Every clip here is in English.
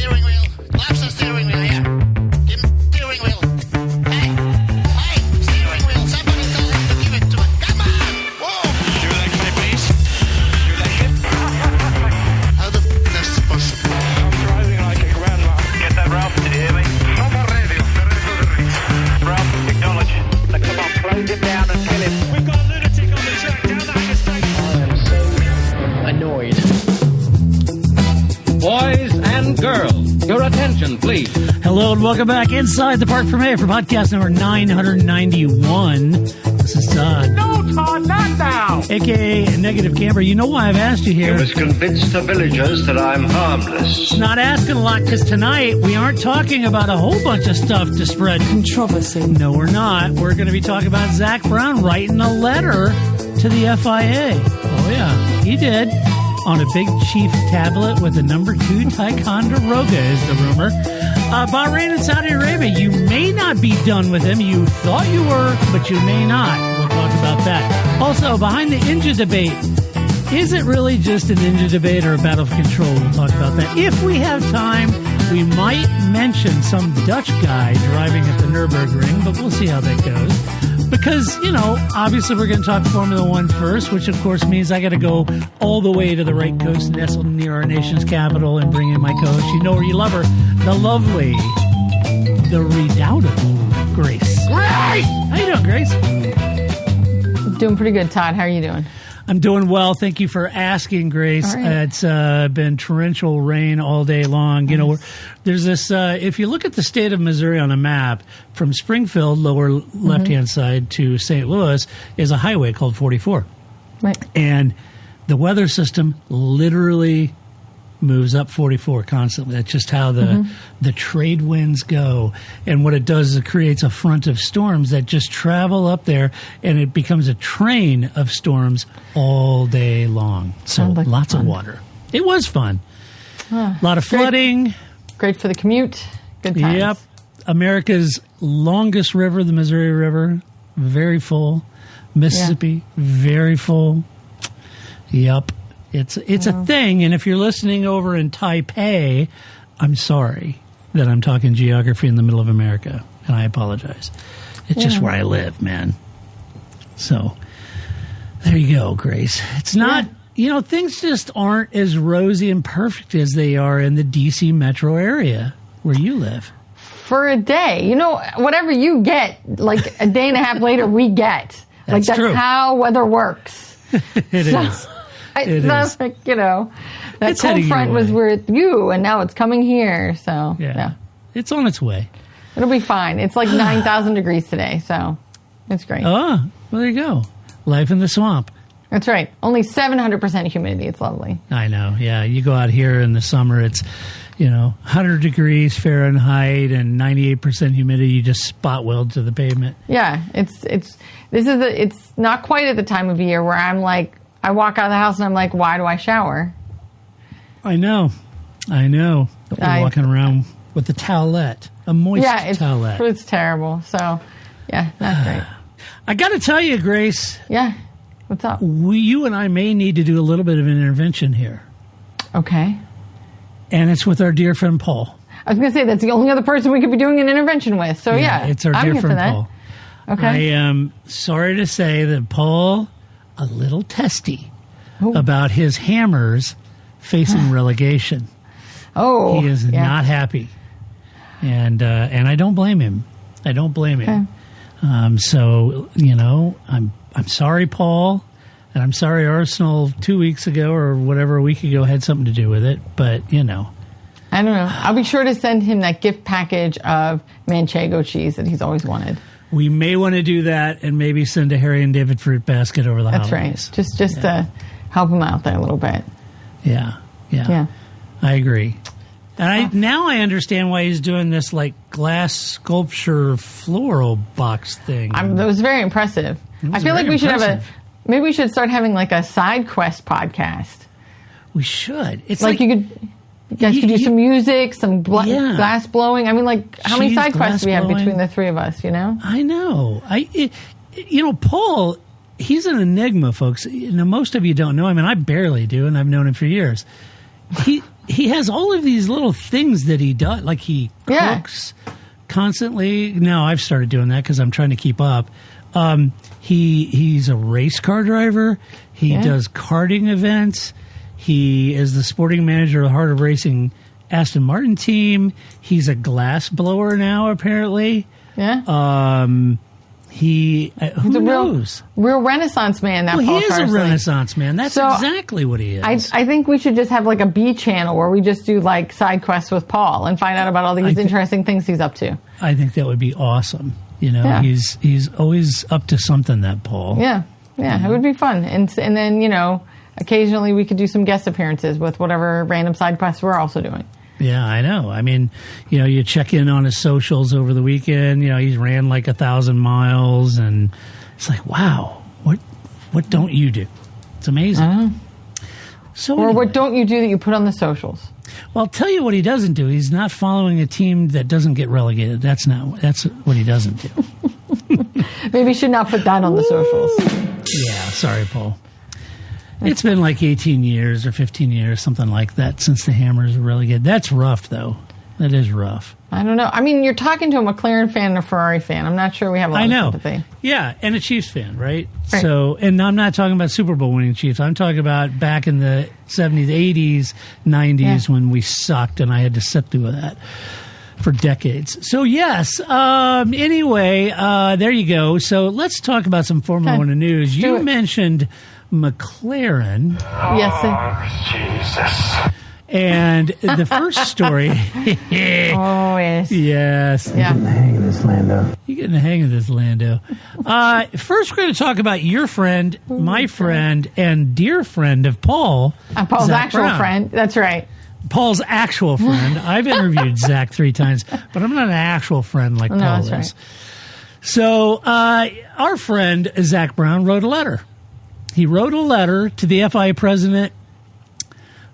steering wheel. Lapse the steering wheel, yeah. Give him steering wheel. Hey, steering wheel. Somebody tell him to give it to him. Come on! Whoa! Your leg, my please. Your leg hip. How the f*** that's possible? I'm driving like a grandma. Get that, Ralph? Did you hear me? Proper radio. Ralph, acknowledge. Now, come on, close him down and kill him. We've got a lunatic on the track. Down that mistake. I am so annoyed. Boys and girls, your attention, please. Hello and welcome back inside the Park for May for podcast number 991. This is Todd. No, Todd, not now. A.K.A. Negative Camper. You know why I've asked you here? You must convince the villagers that I'm harmless. Not asking a lot, because tonight we aren't talking about a whole bunch of stuff to spread controversy. No, we're not. We're going to be talking about Zach Brown writing a letter to the FIA. Oh, yeah, he did. On a big chief tablet with a number 2 Ticonderoga is the rumor. Bahrain and Saudi Arabia, you may not be done with him. You thought you were, but you may not. We'll talk about that. Also, behind the Ninja debate, is it really just a Ninja debate or a battle of control? We'll talk about that. If we have time, we might mention some Dutch guy driving at the Nürburgring, but we'll see how that goes. Because, you know, obviously we're going to talk Formula One first, which of course means I got to go all the way to the right coast, nestled near our nation's capital, and bring in my co-host. You know her, you love her, the lovely, the redoubtable Grace. Grace! How you doing, Grace? Doing pretty good, Todd. How are you doing? I'm doing well. Thank you for asking, Grace. Right. It's been torrential rain all day long. You know, there's this, if you look at the state of Missouri on a map, from Springfield, lower left-hand side, to St. Louis, is a highway called 44. Right. And the weather system literally moves up 44 constantly. That's just how the trade winds go. And what it does is it creates a front of storms that just travel up there, and it becomes a train of storms all day long. So Sounds like lots fun. of water. It was fun. A lot of flooding. Great for the commute. Good times. Yep. America's longest river, the Missouri River, very full. Mississippi, very full. Yep. It's a thing, and if you're listening over in Taipei, I'm sorry that I'm talking geography in the middle of America, and I apologize. It's just where I live, man. So, there you go, Grace. It's not, you know, things just aren't as rosy and perfect as they are in the D.C. metro area where you live. For a day. You know, whatever you get, like a day and a half later, we get. That's true. How weather works. It is. It's not like, you know, that It's heading cold your front was way. with you, and now it's coming here. So, yeah. It's on its way. It'll be fine. It's like 9,000 degrees today, so it's great. Oh, well, there you go. Life in the swamp. That's right. Only 700% humidity. It's lovely. I know. Yeah, you go out here in the summer, it's, you know, 100 degrees Fahrenheit and 98% humidity. You just spot weld to the pavement. Yeah, it's not quite at the time of year where I'm like, I walk out of the house and I'm like, why do I shower? I know. You're walking around with a towelette, a moist towelette. It's terrible. So, yeah, not great. I got to tell you, Grace. Yeah, what's up? You and I may need to do a little bit of an intervention here. Okay. And it's with our dear friend Paul. I was going to say, that's the only other person we could be doing an intervention with. So, yeah, it's our I'm dear here for friend that. Paul. Okay. I am sorry to say that Paul, a little testy about his Hammers facing relegation. Oh, he is not happy, and I don't blame him. him. So you know, I'm sorry, Paul, and I'm sorry Arsenal 2 weeks ago or whatever, a week ago, had something to do with it. But you know, I don't know. I'll be sure to send him that gift package of Manchego cheese that he's always wanted. We may want to do that, and maybe send a Harry and David fruit basket over the holidays. That's right. Just to help him out there a little bit. Yeah. I agree. And now I understand why he's doing this like glass sculpture floral box thing. That was very impressive. I feel like we should maybe we should start having like a side quest podcast. We should. It's like you guys could do some music, some glass blowing. I mean, like, how many side quests do we have between the three of us, you know? I know. Paul, he's an enigma, folks. You know, most of you don't know him, and I barely do, and I've known him for years. he has all of these little things that he does. Like he cooks constantly. Now I've started doing that because I'm trying to keep up. He's a race car driver. He does karting events. He is the sporting manager of the Heart of Racing Aston Martin team. He's a glass blower now, apparently. Yeah. Who knows? Real Renaissance man. That Paul he is a Renaissance man. That's exactly what he is. I think we should just have like a B channel where we just do like side quests with Paul and find out about all these interesting things he's up to. I think that would be awesome. You know, he's always up to something, that Paul. Yeah. It would be fun. And then, you know, occasionally we could do some guest appearances with whatever random side quests we're also doing. Yeah, I know. I mean, you know, you check in on his socials over the weekend. You know, he's ran like 1,000 miles, and it's like, wow, what don't you do? It's amazing. So, anyway. What don't you do that you put on the socials? Well, I'll tell you what he doesn't do. He's not following a team that doesn't get relegated. That's what he doesn't do. Maybe you should not put that on the socials. Yeah, sorry, Paul. It's been like 18 years or 15 years, something like that, since the Hammers were relegated. That's rough, though. That is rough. I don't know. I mean, you're talking to a McLaren fan and a Ferrari fan. I'm not sure we have a lot of sympathy. Yeah, and a Chiefs fan, right? So, and I'm not talking about Super Bowl winning Chiefs. I'm talking about back in the 70s, 80s, 90s when we sucked, and I had to sit through that for decades. So, yes. Anyway, there you go. So, let's talk about some Formula One news. You mentioned McLaren. Yes. Jesus. And the first story. Yes. Yes. Yeah. Getting the hang of this, Lando. You're getting the hang of this, Lando. First, we're going to talk about your friend, my friend, and dear friend of Paul. Paul's Zach actual Brown. friend. That's right. Paul's actual friend. I've interviewed Zach 3 times, but I'm not an actual friend like Paul is. Right. So, our friend, Zach Brown, wrote a letter. He wrote a letter to the FIA president,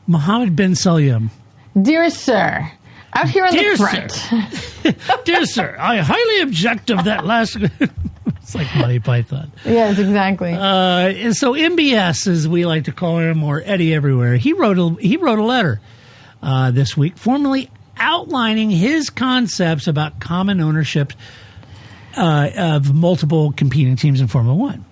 Mohammed bin Sulayem. Dear sir, out here on the front. Sir. Dear sir, I highly object of that last... It's like Monty Python. Yes, exactly. And so MBS, as we like to call him, or Eddie Everywhere, he wrote a letter this week, formally outlining his concepts about common ownership of multiple competing teams in Formula One,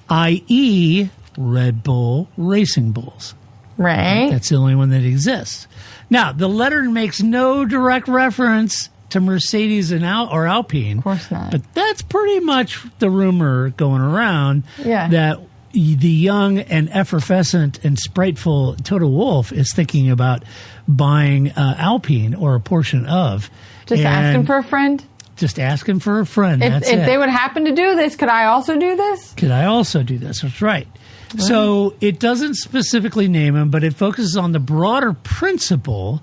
i.e. Red Bull Racing Bulls. Right. That's the only one that exists. Now, the letter makes no direct reference to Mercedes and or Alpine. Of course not. But that's pretty much the rumor going around that the young and effervescent and spriteful Toto Wolff is thinking about buying Alpine or a portion of. Just asking for a friend? Just asking for a friend. If they would happen to do this, could I also do this? Could I also do this? That's right. So it doesn't specifically name him, but it focuses on the broader principle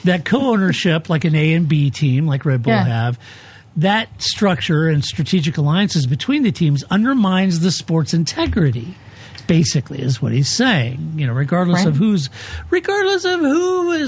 that co-ownership, like an A and B team, like Red Bull have, that structure and strategic alliances between the teams undermines the sport's integrity. Basically, is what he's saying. You know, regardless of who is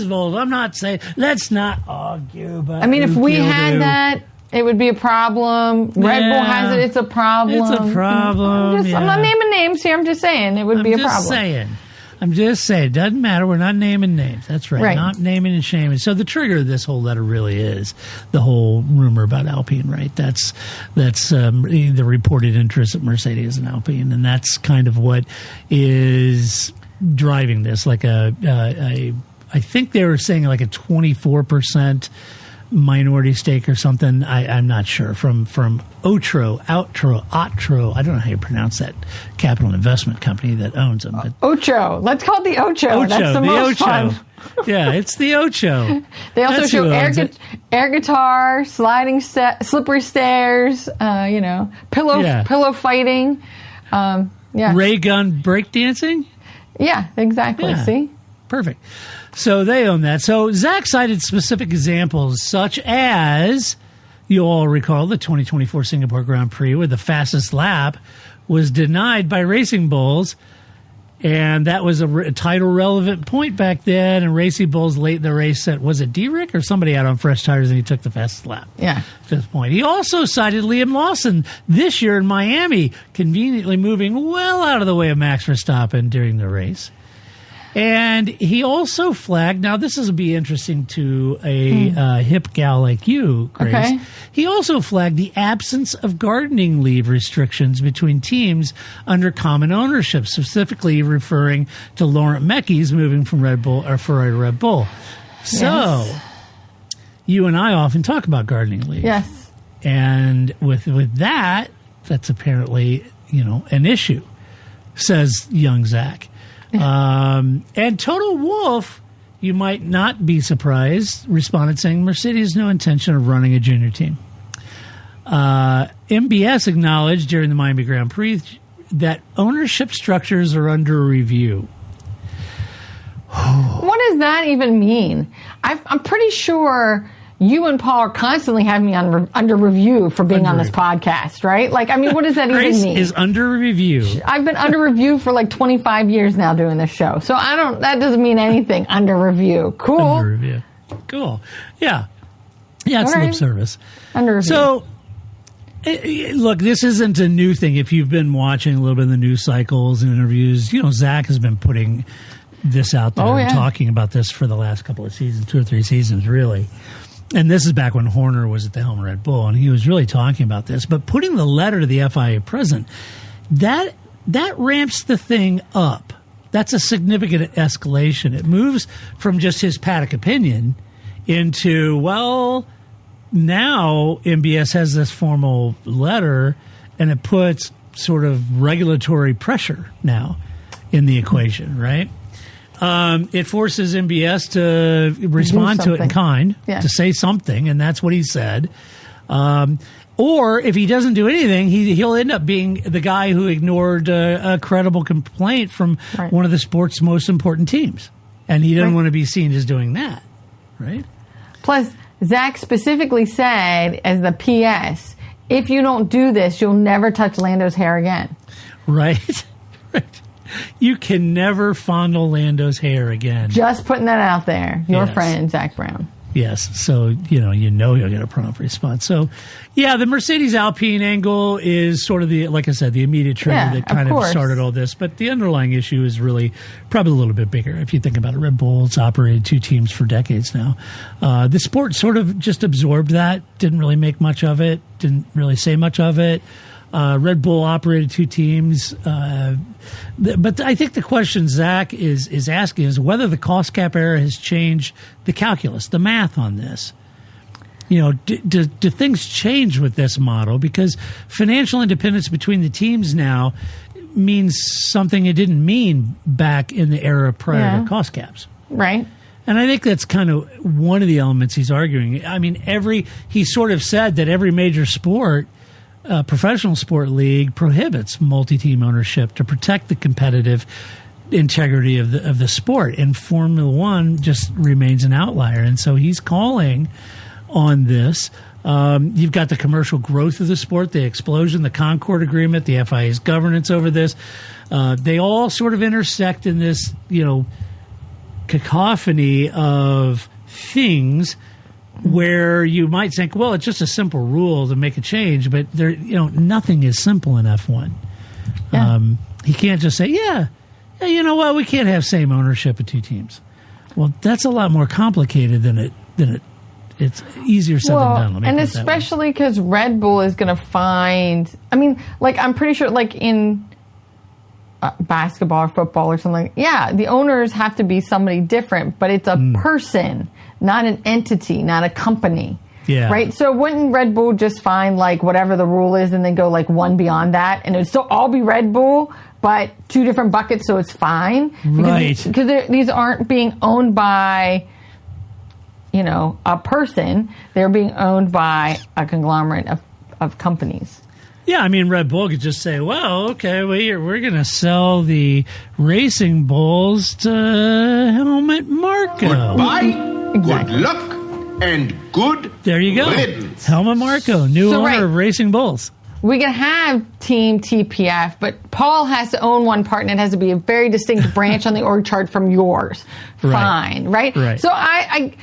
involved. I'm not saying let's not argue. But I mean, if we had that, it would be a problem. Red Bull has it; it's a problem. It's a problem. I'm not naming names here. I'm just saying it would be a problem. I'm just saying. It doesn't matter. We're not naming names. That's right. Not naming and shaming. So the trigger of this whole letter really is the whole rumor about Alpine, right? That's the reported interest of Mercedes and Alpine, and that's kind of what is driving this. Like I think they were saying like a 24% minority stake or something. I'm not sure. From Otro. I don't know how you pronounce that capital investment company that owns them. But Ocho. Let's call it the Ocho. That's the most fun. Yeah, it's the Ocho. They also show air guitar, slippery stairs, pillow fighting. Ray gun breakdancing? Yeah, exactly. Yeah. See? Perfect. So they own that. So Zach cited specific examples such as, you all recall, the 2024 Singapore Grand Prix where the fastest lap was denied by Racing Bulls. And that was a title relevant point back then. And Racing Bulls late in the race said, was it D-Rick or somebody out on fresh tires, and he took the fastest lap? Yeah. At this point. He also cited Liam Lawson this year in Miami, conveniently moving well out of the way of Max Verstappen during the race. And he also flagged, now this will be interesting to a hip gal like you, Grace. Okay. He also flagged the absence of gardening leave restrictions between teams under common ownership, specifically referring to Laurent Mekies moving from Red Bull or Ferrari to Red Bull. So, you and I often talk about gardening leave. Yes. And with that, that's apparently, an issue, says young Zach. And Toto Wolff, you might not be surprised, responded saying Mercedes has no intention of running a junior team. MBS acknowledged during the Miami Grand Prix that ownership structures are under review. What does that even mean? I'm pretty sure you and Paul are constantly having me under review for being on this podcast, right? What does that even mean? Is under review. I've been under review for 25 years now doing this show. So that doesn't mean anything. Under review. Cool. Under review. Cool. Yeah. Yeah, it's lip service. Under review. So, look, this isn't a new thing. If you've been watching a little bit of the news cycles and interviews, Zach has been putting this out there and talking about this for the last couple of seasons, 2 or 3 seasons, really. And this is back when Horner was at the helm of Red Bull, and he was really talking about this. But putting the letter to the FIA president, that ramps the thing up. That's a significant escalation. It moves from just his paddock opinion into, now MBS has this formal letter, and it puts sort of regulatory pressure now in the equation, right? It forces MBS to respond to it in kind, to say something, and that's what he said. Or if he doesn't do anything, he'll end up being the guy who ignored a credible complaint from one of the sport's most important teams. And he doesn't want to be seen as doing that, right? Plus, Zach specifically said, as the PS, if you don't do this, you'll never touch Lando's hair again. Right. You can never fondle Lando's hair again. Just putting that out there. Your friend, Zach Brown. Yes. So, you'll get a prompt response. So, the Mercedes Alpine angle is sort of like I said, the immediate trigger that kind of started all this. But the underlying issue is really probably a little bit bigger. If you think about it, Red Bull's operated 2 teams for decades now. The sport sort of just absorbed that, didn't really make much of it, didn't really say much of it. Red Bull operated 2 teams. But I think the question Zach is asking is whether the cost cap era has changed the calculus, the math on this. Do things change with this model? Because financial independence between the teams now means something it didn't mean back in the era prior to cost caps. Right. And I think that's kind of one of the elements he's arguing. I mean, he sort of said that every major sport, professional sport league, prohibits multi-team ownership to protect the competitive integrity of the sport, and Formula One just remains an outlier. And so he's calling on this. You've got the commercial growth of the sport, the explosion, the Concord Agreement, the FIA's governance over this. They all sort of intersect in this, cacophony of things where you might think, well, it's just a simple rule to make a change, but there, nothing is simple in F1. Yeah. He can't just say, you know what, we can't have same ownership of 2 teams. Well, that's a lot more complicated than it's easier said than done. And especially because Red Bull is going to find, I'm pretty sure, in basketball or football or something, the owners have to be somebody different, but it's a person, not an entity, not a company. Yeah. Right? So wouldn't Red Bull just find whatever the rule is and then go one beyond that, and it would still all be Red Bull, but 2 different buckets, so it's fine? Because these aren't being owned by a person. They're being owned by a conglomerate of companies. Yeah, Red Bull could just say, well, okay, we're going to sell the Racing Bulls to Helmut Marko. Goodbye, good luck, and good There you go. riddance. Helmut Marko, new owner of Racing Bulls. we can have Team TPF, but Paul has to own one part, and it has to be a very distinct branch on the org chart from yours. Fine, right? So I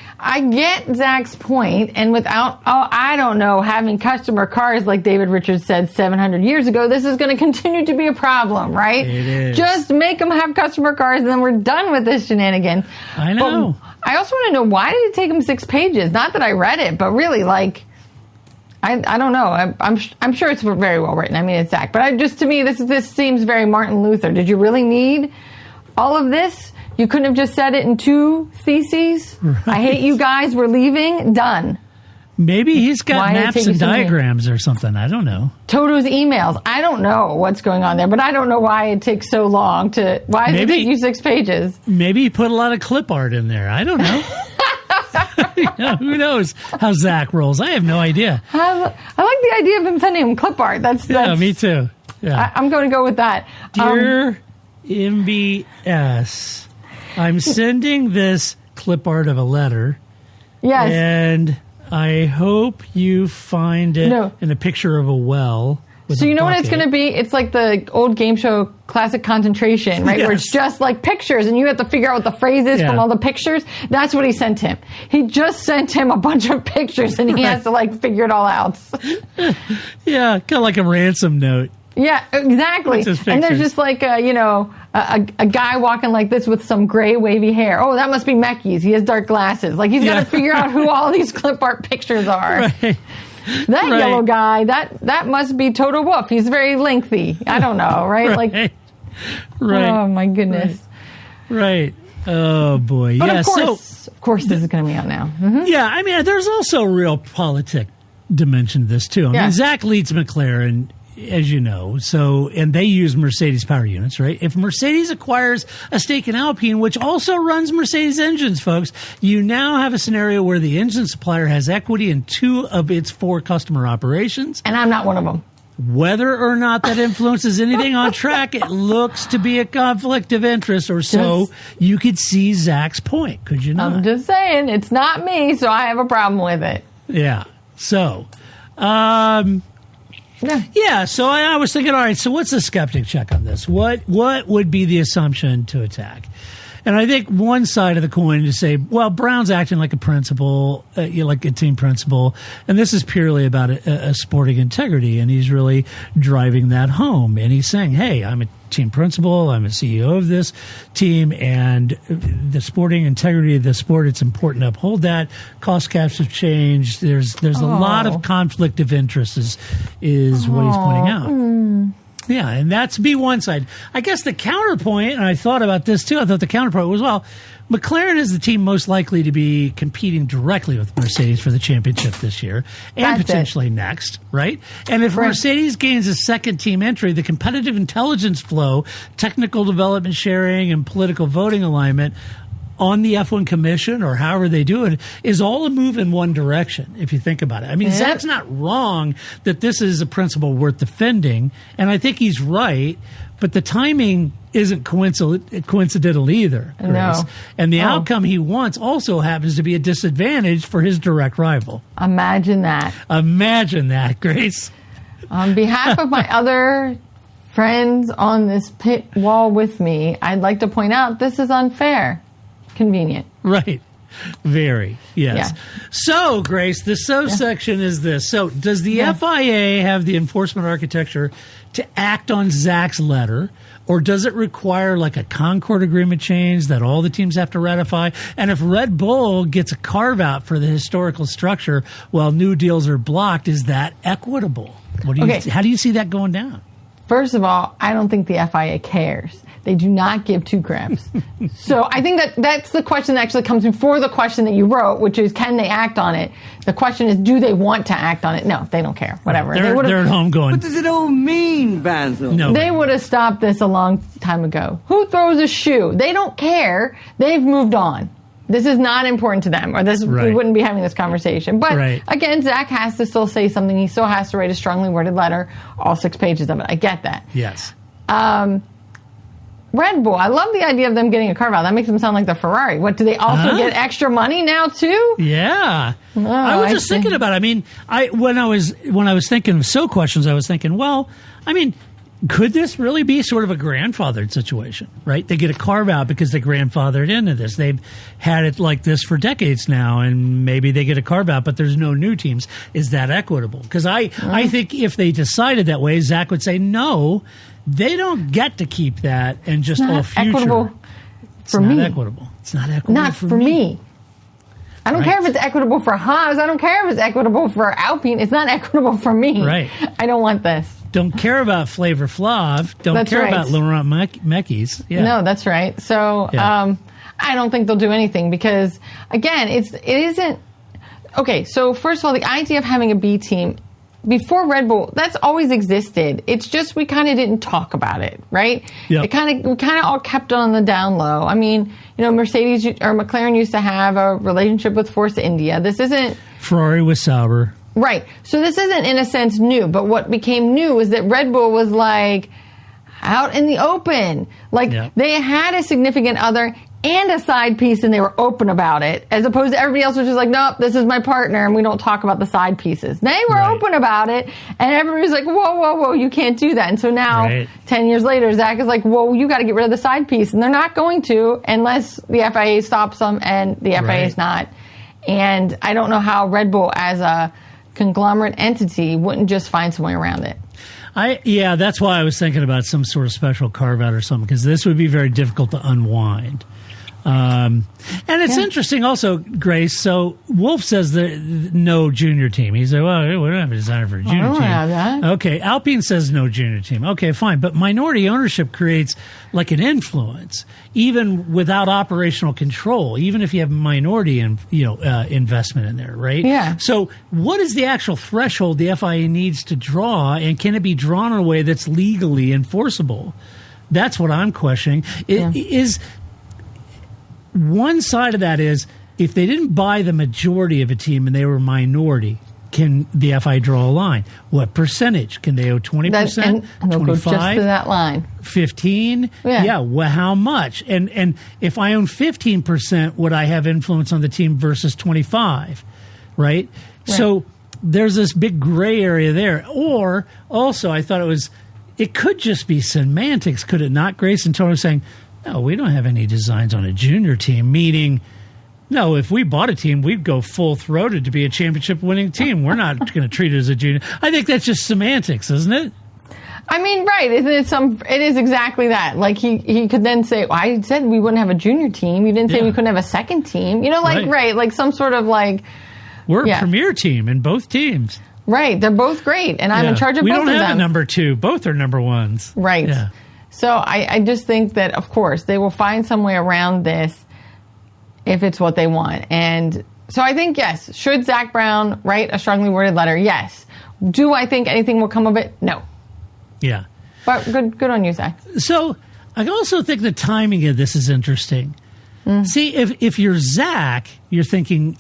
get Zach's point, and without, I don't know, having customer cars, like David Richards said 700 years ago, this is going to continue to be a problem, right? It is. Just make them have customer cars, and then we're done with this shenanigan. I know. But I also want to know, why did it take him 6 pages? Not that I read it, but really, like, I don't know. I'm sure it's very well written. I mean, it's Zach. But to me, this seems very Martin Luther. Did you really need all of this? You couldn't have just said it in 2 theses? Right. I hate you guys. We're leaving. Done. Maybe he's got maps and diagrams or something. I don't know. Toto's emails. I don't know what's going on there, but I don't know why it takes so long to... Why does it take you 6 pages? Maybe he put a lot of clip art in there. I don't know. Who knows how Zach rolls? I have no idea. I like the idea of him sending him clip art. That's me too. Yeah. I'm going to go with that. Dear MBS, I'm sending this clip art of a letter. Yes. And I hope you find it in a picture of a well. So you know what it's going to be? It's like the old game show Classic Concentration, right? Yes. Where it's just like pictures, and you have to figure out what the phrase is from all the pictures. That's what he sent him. He just sent him a bunch of pictures, and he has to like figure it all out. Yeah, kind of like a ransom note. Yeah, exactly. And there's just like a guy walking like this with some gray wavy hair. Oh, that must be Mecky's. He has dark glasses. Like he's got to figure out who all these clip art pictures are. Right. That yellow guy, that must be Toto Wolff. He's very lengthy. I don't know, right? Like, oh my goodness. Right. Oh boy. But of course, this is going to be out now. Mm-hmm. Yeah, I mean, there's also a real politic dimension to this too. I mean, Zach leads McLaren, as you know, and they use Mercedes power units, right? If Mercedes acquires a stake in Alpine, which also runs Mercedes engines, folks, you now have a scenario where the engine supplier has equity in 2 of its 4 customer operations. And I'm not one of them. Whether or not that influences anything on track, it looks to be a conflict of interest, or so you could see Zach's point, could you not? I'm just saying, it's not me, so I have a problem with it. Yeah. So, yeah, so I was thinking, all right, so what's the skeptic check on this? What would be the assumption to attack? And I think one side of the coin to say, well, Brown's acting like a principal, like a team principal, and this is purely about a sporting integrity, and he's really driving that home. And he's saying, hey, I'm a team principal, I'm a CEO of this team, and the sporting integrity of the sport, it's important to uphold that. Cost caps have changed. There's a lot of conflict of interest is what he's pointing out. Yeah, and that's be one side. I guess the counterpoint, and I thought about this too, I thought the counterpoint was, well, McLaren is the team most likely to be competing directly with Mercedes for the championship this year and potentially next, right? And if Mercedes gains a second team entry, the competitive intelligence flow, technical development sharing, and political voting alignment on the F1 Commission, or however they do it, is all a move in one direction, if you think about it. I mean, Zach's not wrong that this is a principle worth defending, and I think he's right, but the timing isn't coincidental either, Grace. No. And the outcome he wants also happens to be a disadvantage for his direct rival. Imagine that. Imagine that, Grace. On behalf of my other friends on this pit wall with me, I'd like to point out this is unfair. Convenient. Right. Very. Yes. Yeah. So, Grace, the section is this. So, does the FIA have the enforcement architecture to act on Zach's letter, or does it require like a Concord agreement change that all the teams have to ratify? And if Red Bull gets a carve-out for the historical structure while new deals are blocked, is that equitable? How do you see that going down? First of all, I don't think the FIA cares. They do not give 2 craps. So I think that's the question that actually comes before the question that you wrote, which is, can they act on it? The question is, do they want to act on it? No, they don't care. Whatever. They're at home going, what does it all mean, Basil? No. They would have stopped this a long time ago. Who throws a shoe? They don't care. They've moved on. This is not important to them, or we wouldn't be having this conversation. But again, Zach has to still say something. He still has to write a strongly worded letter, all 6 pages of it. I get that. Yes. Red Bull, I love the idea of them getting a carve out. That makes them sound like the Ferrari. What, do they also get extra money now too? Yeah. Oh, I was just thinking about it. I mean, when I was thinking of So Questions, I was thinking, well, I mean, could this really be sort of a grandfathered situation, right? They get a carve out because they grandfathered into this. They've had it like this for decades now, and maybe they get a carve out, but there's no new teams. Is that equitable? Because I think if they decided that way, Zach would say, no, they don't get to keep that and just all future. Equitable It's not equitable. It's not equitable. Not for me. I don't care if it's equitable for Haas. I don't care if it's equitable for Alpine. It's not equitable for me. Right. I don't want this. Don't care about Flavor Flav. Don't care about Laurent Mekies. Yeah. No, that's right. So I don't think they'll do anything because, again, it isn't. Okay, so first of all, the idea of having a B team before Red Bull, that's always existed. It's just we kind of didn't talk about it, right? Yep. We kind of all kept it on the down low. I mean, Mercedes or McLaren used to have a relationship with Force India. This isn't Ferrari with Sauber. Right. So this isn't, in a sense, new. But what became new is that Red Bull was, like, out in the open. Like, they had a significant other and a side piece, and they were open about it, as opposed to everybody else was just like, nope, this is my partner, and we don't talk about the side pieces. They were open about it, and everybody was like, whoa, you can't do that. And so now, 10 years later, Zach is like, whoa, you got to get rid of the side piece. And they're not going to unless the FIA stops them, and the FIA is not. And I don't know how Red Bull, as a conglomerate entity, wouldn't just find some way around it. That's why I was thinking about some sort of special carve out or something, because this would be very difficult to unwind. And it's interesting also, Grace. So Wolf says that no junior team. He said, well, we don't have a designer for a junior team. Have that. Okay. Alpine says no junior team. Okay, fine. But minority ownership creates like an influence, even without operational control, even if you have minority investment in there, right? Yeah. So what is the actual threshold the FIA needs to draw, and can it be drawn in a way that's legally enforceable? That's what I'm questioning. Is one side of that is, if they didn't buy the majority of a team and they were minority, can the FIA draw a line? What percentage? Can they owe 20%? 25%? Just to that line. 15%? Yeah. Well, how much? And if I own 15%, would I have influence on the team versus 25%? Right? So there's this big gray area there. Or also, I thought it could just be semantics, could it not, Grace? And Tony was saying, no, we don't have any designs on a junior team, meaning, no, if we bought a team, we'd go full-throated to be a championship-winning team. We're not going to treat it as a junior. I think that's just semantics, isn't it? I mean, right. It is exactly that. Like, he could then say, well, I said we wouldn't have a junior team. You didn't say we couldn't have a second team. Like some sort of like... We're a premier team in both teams. Right. They're both great, and I'm in charge of both of them. We don't have a number two. Both are number ones. Right. Yeah. So I just think that, of course, they will find some way around this if it's what they want. And so I think, yes, should Zach Brown write a strongly worded letter? Yes. Do I think anything will come of it? No. Yeah. But good on you, Zach. So I also think the timing of this is interesting. See, if you're Zach, you're thinking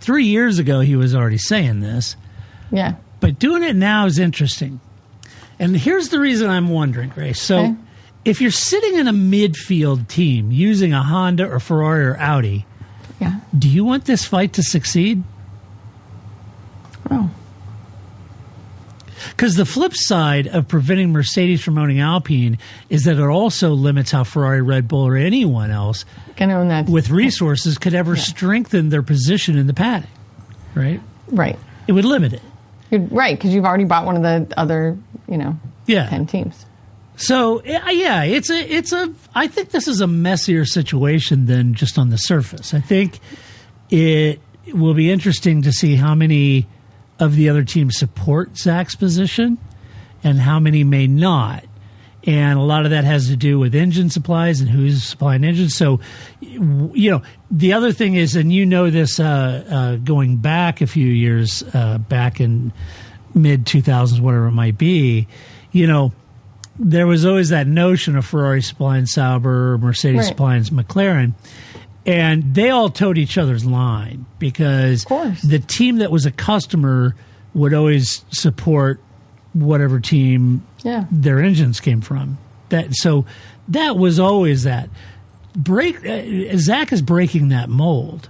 3 years ago he was already saying this. Yeah. But doing it now is interesting. And here's the reason I'm wondering, Grace. So if you're sitting in a midfield team using a Honda or Ferrari or Audi, do you want this fight to succeed? Oh. Because the flip side of preventing Mercedes from owning Alpine is that it also limits how Ferrari, Red Bull, or anyone else with resources could ever strengthen their position in the paddock, right? Right. It would limit it. You're right, because you've already bought one of the other, 10 teams. So, I think this is a messier situation than just on the surface. I think it will be interesting to see how many of the other teams support Zach's position and how many may not. And a lot of that has to do with engine supplies and who's supplying engines. So, the other thing is, and this going back a few years, back in mid-2000s, whatever it might be, there was always that notion of Ferrari supplying Sauber, Mercedes supplying McLaren. And they all towed each other's line because the team that was a customer would always support whatever team their engines came from. That was always that. Zach is breaking that mold.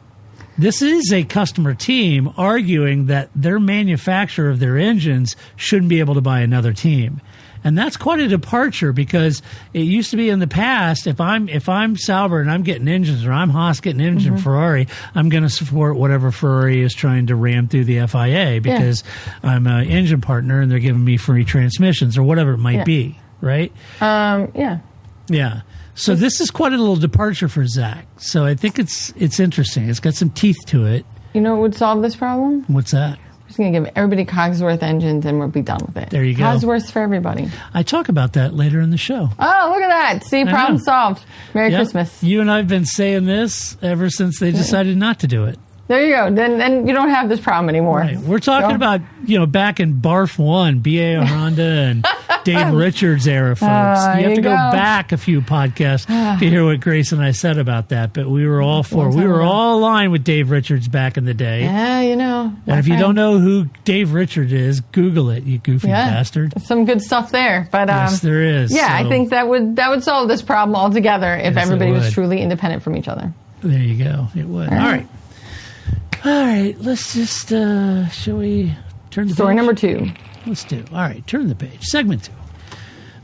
This is a customer team arguing that their manufacturer of their engines shouldn't be able to buy another team. And that's quite a departure, because it used to be in the past, if I'm Sauber and I'm getting engines, or I'm Haas getting an engine Ferrari, I'm going to support whatever Ferrari is trying to ram through the FIA, because I'm an engine partner and they're giving me free transmissions or whatever it might be, right? Yeah. So this is quite a little departure for Zach. So I think it's interesting. It's got some teeth to it. You know what would solve this problem? What's that? We're just going to give everybody Cogsworth engines and we'll be done with it. There you go. Cogsworth for everybody. I talk about that later in the show. Oh, look at that. See, problem solved. Merry Christmas. You and I have been saying this ever since they decided not to do it. There you go. Then you don't have this problem anymore. Right. We're talking about, back in Barf 1, B.A. Honda and Dave Richards era, folks. You have to go back a few podcasts to hear what Grace and I said about that. But we were all we were all aligned with Dave Richards back in the day. Yeah, And if you don't know who Dave Richards is, Google it, you goofy bastard. Some good stuff there. But yes, there is. Yeah, I think that would solve this problem altogether if everybody was truly independent from each other. There you go. It would. All right, let's just, shall we turn the Story page? number 2. Let's do. All right, turn the page. Segment 2.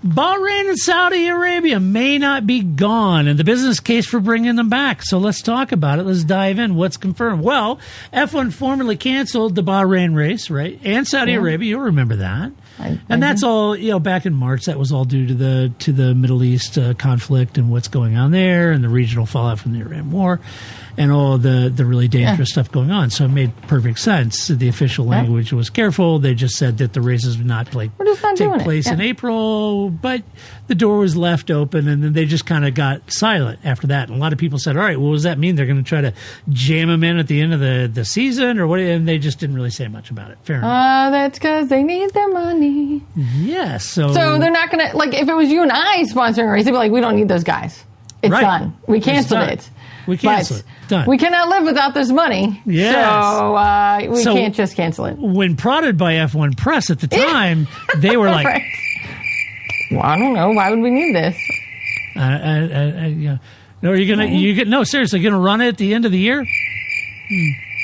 Bahrain and Saudi Arabia may not be gone, and the business case for bringing them back. So let's talk about it. Let's dive in. What's confirmed? Well, F1 formally canceled the Bahrain race, right? And Saudi Arabia. You'll remember that. And that's all, back in March. That was all due to the Middle East conflict and what's going on there, and the regional fallout from the Iran war, and all the really dangerous stuff going on. So it made perfect sense. The official language was careful. They just said that the races would not take place in April, but the door was left open, and then they just kind of got silent after that. And a lot of people said, all right, well, does that mean they're going to try to jam them in at the end of the season, or what? And they just didn't really say much about it. Fair enough. That's because they need their money. Yes. So they're not going to, if it was you and I sponsoring a race, they'd be like, we don't need those guys. It's done. We canceled it. We canceled it. Done. We cannot live without this money. Yes. So we can't just cancel it. When prodded by F1 Press at the time, they were like, well, I don't know. Why would we need this? No, no, seriously, you're going to run it at the end of the year?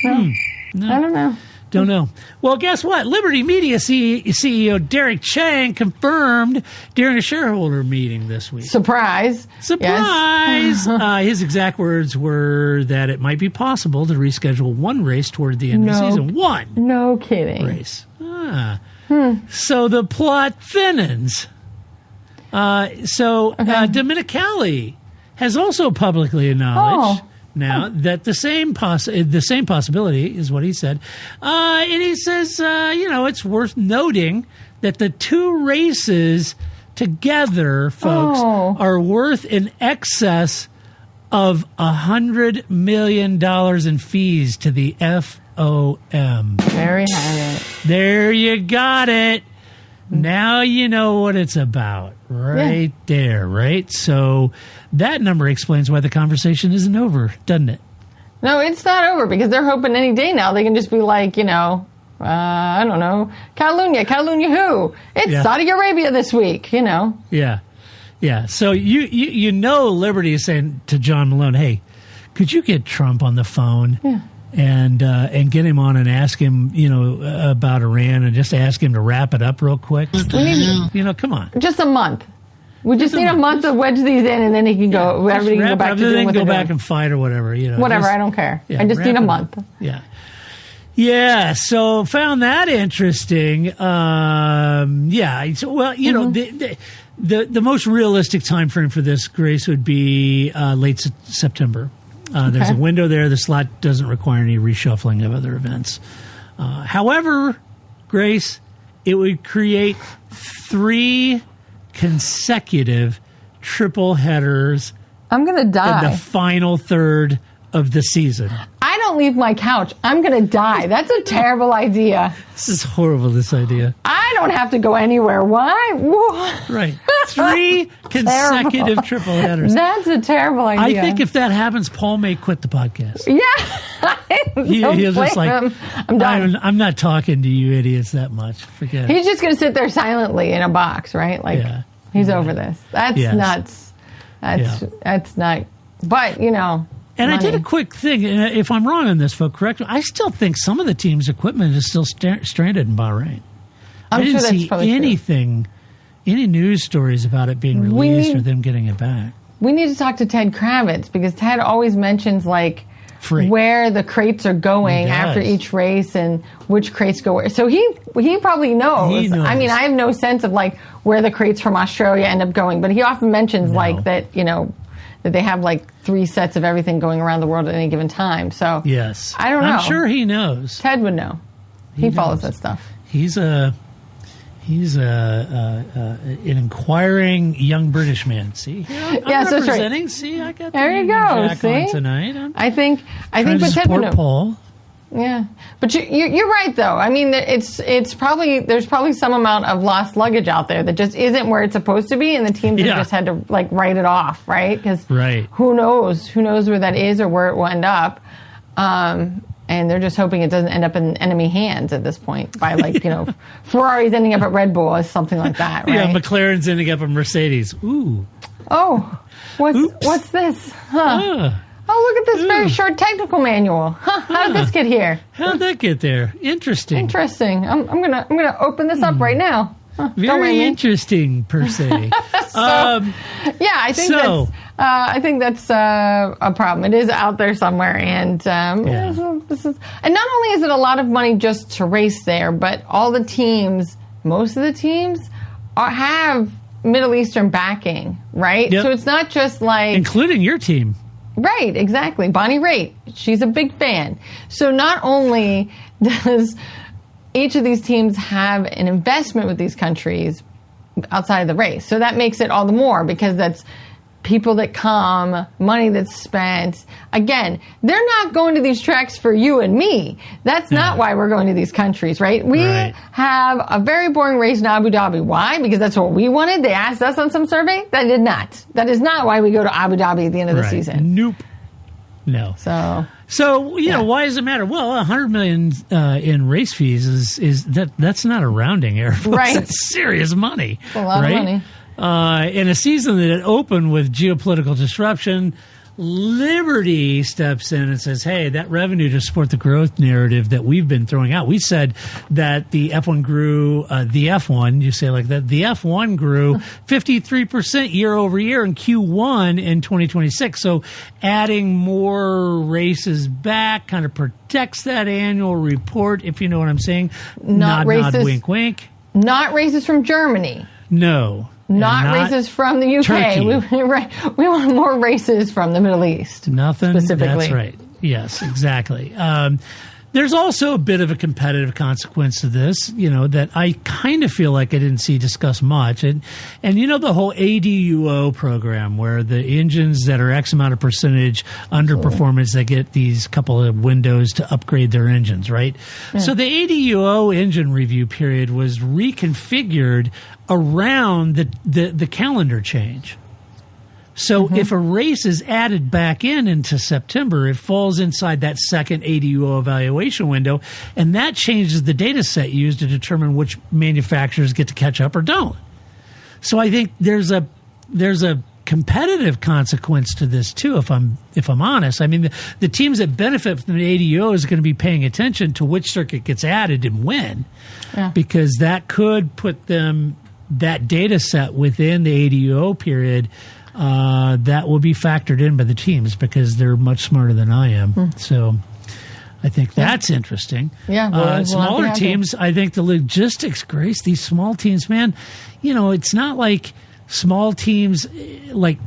No. I don't know. Don't know. Well, guess what? Liberty Media CEO Derek Chang confirmed during a shareholder meeting this week. Surprise. Yes. His exact words were that it might be possible to reschedule one race toward the end of the season. One. No kidding. Race. So the plot thinnens. Domenicali has also publicly acknowledged now that the same possibility is what he said. And he says, it's worth noting that the two races together, folks, are worth in excess of $100 million in fees to the FOM. There you have it. There you got it. Now you know what it's about. Right there, right? So that number explains why the conversation isn't over, doesn't it? No, it's not over, because they're hoping any day now they can just be like, I don't know, Catalunya who? It's Saudi Arabia this week, Yeah. So Liberty is saying to John Malone, hey, could you get Trump on the phone? Yeah. And get him on and ask him, about Iran, and just ask him to wrap it up real quick. We need, come on. Just a month. We just need a month to wedge these in, and then he can go. Everybody can go back to doing what they're doing. Go back and fight or whatever. Whatever, I don't care. I just need a month. Yeah. Yeah. So found that interesting. The most realistic time frame for this, Grace, would be late September. There's a window there. The slot doesn't require any reshuffling of other events. However, Grace, it would create 3 consecutive triple headers. I'm going to die. In the final third of the season. I don't leave my couch. I'm going to die. That's a terrible idea. This is horrible, this idea. I don't have to go anywhere. Why? Right. 3 consecutive triple headers. That's a terrible idea. I think if that happens, Paul may quit the podcast. Yeah. He'll just I'm done. I'm not talking to you idiots that much. Forget it. He's just going to sit there silently in a box, right? He's over this. That's nuts. That's not. But And money. I did a quick thing. And if I'm wrong on this, folks, correct me. I still think some of the team's equipment is still stranded in Bahrain. I didn't see anything, any news stories about it being released or them getting it back. We need to talk to Ted Kravitz because Ted always mentions Freight. where the crates are going after each race and which crates go where. So he probably knows. He knows. I mean, I have no sense of where the crates from Australia end up going, but he often mentions that that they have 3 sets of everything going around the world at any given time. So yes, I don't know. I'm sure he knows. Ted would know. He follows that stuff. He's an inquiring young British man. See, I'm representing. Right. See, I got there. You go. Jack See on tonight. I think, but Ted would know. Paul. Yeah, but you're right though. I mean, there's probably some amount of lost luggage out there that just isn't where it's supposed to be, and the teams have just had to write it off, right? Because who knows where that is or where it will end up. And they're just hoping it doesn't end up in enemy hands at this point by Ferrari's ending up at Red Bull or something like that, right? Yeah, McLaren's ending up at Mercedes. Ooh. Oh, what's this? Huh. Oh, look at this very short technical manual. Huh, how did this get here? How'd that get there? Interesting. I'm gonna open this up right now. Huh, very interesting, per se. I think that's a problem. It is out there somewhere, and this is, and not only is it a lot of money just to race there, but all the teams, most of the teams, have Middle Eastern backing, right? Yep. So it's not just including your team. Right, exactly. Bonnie Raitt, she's a big fan. So not only does each of these teams have an investment with these countries outside of the race, so that makes it all the more because that's people that come, money that's spent. Again, they're not going to these tracks for you and me. That's not why we're going to these countries, right? We have a very boring race in Abu Dhabi. Why? Because that's what we wanted. They asked us on some survey. That did not. That is not why we go to Abu Dhabi at the end of the season. Nope. No. So why does it matter? Well, $100 million in race fees that's not a rounding error. Right. That's serious money. It's a lot of money. In a season that opened with geopolitical disruption, Liberty steps in and says, hey, that revenue to support the growth narrative that we've been throwing out. We said that the F1 grew, the F1 grew 53% year over year in Q1 in 2026. So adding more races back kind of protects that annual report, if you know what I'm saying. Nod, wink, wink. Not races from Germany. No. Not races from the UK. We want more races from the Middle East. Nothing. Specifically. That's right. Yes, exactly. There's also a bit of a competitive consequence to this, that I kind of feel like I didn't see discussed much. And the whole ADUO program where the engines that are X amount of percentage underperformance, they get these couple of windows to upgrade their engines, right? Yeah. So the ADUO engine review period was reconfigured around the calendar change. So if a race is added back into September, it falls inside that second ADUO evaluation window, and that changes the data set used to determine which manufacturers get to catch up or don't. So I think there's a competitive consequence to this too, if I'm honest. I mean, the teams that benefit from the ADUO is going to be paying attention to which circuit gets added and when, because that could put them that data set within the ADUO period. That will be factored in by the teams because they're much smarter than I am. So I think that's interesting. Yeah, smaller teams, I think the logistics, Grace, these small teams, man, it's not like small teams, like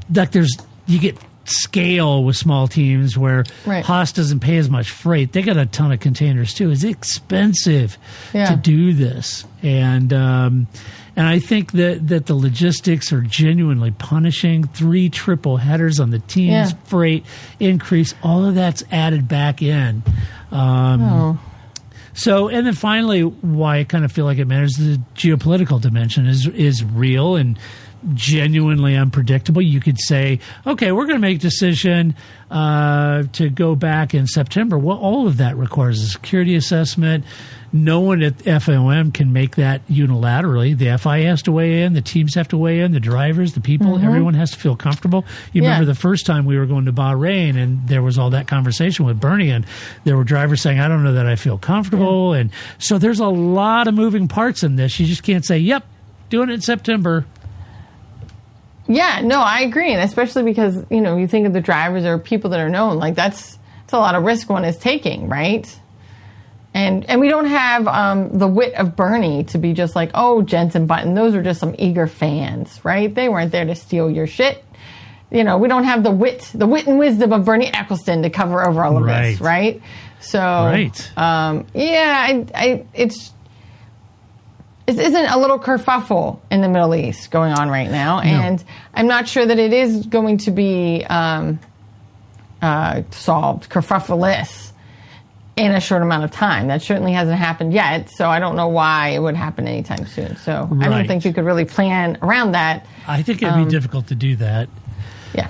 you get scale with small teams where Haas doesn't pay as much freight. They got a ton of containers too. It's expensive to do this. And I think that the logistics are genuinely punishing. 3 triple headers on the team's freight increase. All of that's added back in. So, and then finally, why I kind of feel like it matters, the geopolitical dimension is real, and genuinely unpredictable. You could say, okay, we're going to make a decision to go back in September. Well, all of that requires a security assessment. No one at FOM can make that unilaterally. The FI has to weigh in, the teams have to weigh in, the drivers, the people, everyone has to feel comfortable. You remember the first time we were going to Bahrain and there was all that conversation with Bernie, and there were drivers saying, I don't know that I feel comfortable. And so there's a lot of moving parts in this. You just can't say, yep, doing it in September. Yeah, no, I agree. And especially because, you think of the drivers or people that are known, like that's a lot of risk one is taking, right? And we don't have the wit of Bernie to be just like, oh, Jensen Button, those are just some eager fans, right? They weren't there to steal your shit. We don't have the wit and wisdom of Bernie Ecclestone to cover over all of this, right? So, it's isn't a little kerfuffle in the Middle East going on right now, and I'm not sure that it is going to be solved, kerfuffle-less, in a short amount of time. That certainly hasn't happened yet, so I don't know why it would happen anytime soon. So I don't think you could really plan around that. I think it'd be difficult to do that. Yeah.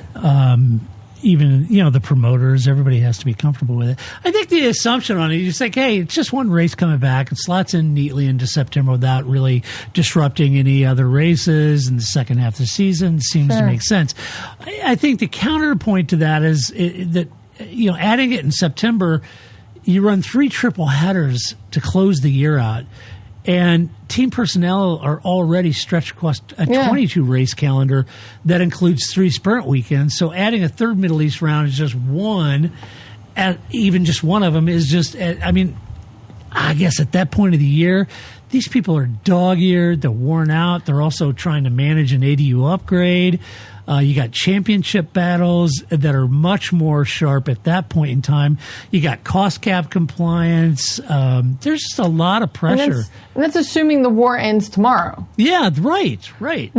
Even, the promoters, everybody has to be comfortable with it. I think the assumption on it, you say, hey, it's just one race coming back. It slots in neatly into September without really disrupting any other races in the second half of the season. Seems to make sense. I think the counterpoint to that is that, adding it in September, you run 3 triple headers to close the year out. And team personnel are already stretched across a 22 race calendar that includes 3 sprint weekends. So adding a third Middle East round is just one. And even just one of them is just, I guess at that point of the year, these people are dog-eared. They're worn out. They're also trying to manage an ADU upgrade. You got championship battles that are much more sharp at that point in time. You got cost cap compliance. There's just a lot of pressure. And that's assuming the war ends tomorrow. Yeah, right. Right?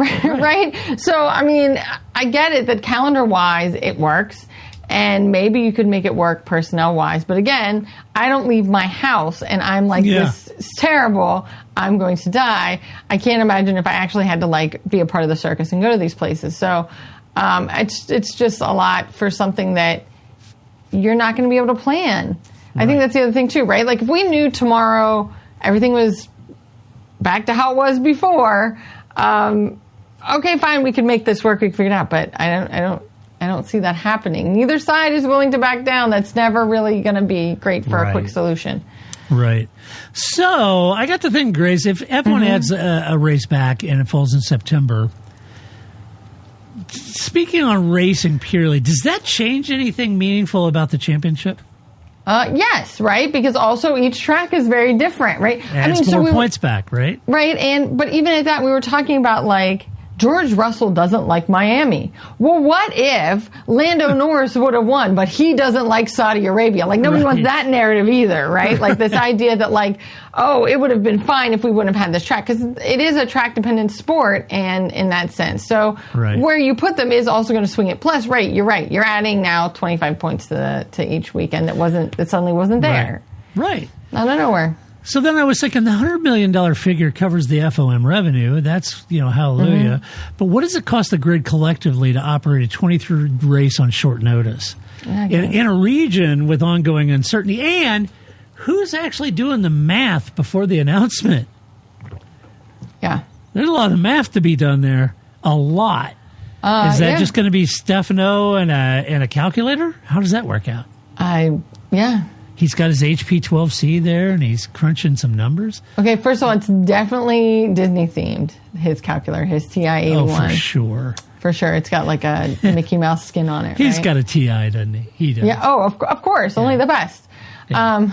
So, I get it that calendar-wise it works. And maybe you could make it work personnel-wise. But again, I don't leave my house and I'm like, this is terrible. I'm going to die. I can't imagine if I actually had to be a part of the circus and go to these places. So it's just a lot for something that you're not going to be able to plan. Right. I think that's the other thing too, right? Like if we knew tomorrow everything was back to how it was before, okay, fine, we could make this work, we could figure it out. But I don't see that happening. Neither side is willing to back down. That's never really going to be great for a quick solution. Right. So I got to think, Grace, if F1 adds a race back and it falls in September, speaking on racing purely, does that change anything meaningful about the championship? Yes, right? Because also each track is very different, right? Adds more points back, right? Right. But even at that, we were talking about George Russell doesn't like Miami. Well, what if Lando Norris would have won, but he doesn't like Saudi Arabia? Nobody wants that narrative either, right? This idea that it would have been fine if we wouldn't have had this track. Because it is a track-dependent sport, and in that sense. So where you put them is also going to swing it. Plus, you're right. You're adding now 25 points to each weekend that suddenly wasn't there. Right. Out of nowhere. So then I was thinking the $100 million figure covers the FOM revenue. That's, hallelujah. But what does it cost the grid collectively to operate a 23rd race on short notice? In a region with ongoing uncertainty? And who's actually doing the math before the announcement? Yeah. There's a lot of math to be done there. A lot. Is that just going to be Stefano and a calculator? How does that work out? He's got his HP12C there, and he's crunching some numbers. Okay, first of all, it's definitely Disney-themed, his calculator, his TI-81. Oh, for sure. For sure. It's got a Mickey Mouse skin on it, He's got a TI, doesn't he? He does. Yeah, of course. Yeah. Only the best. Yeah.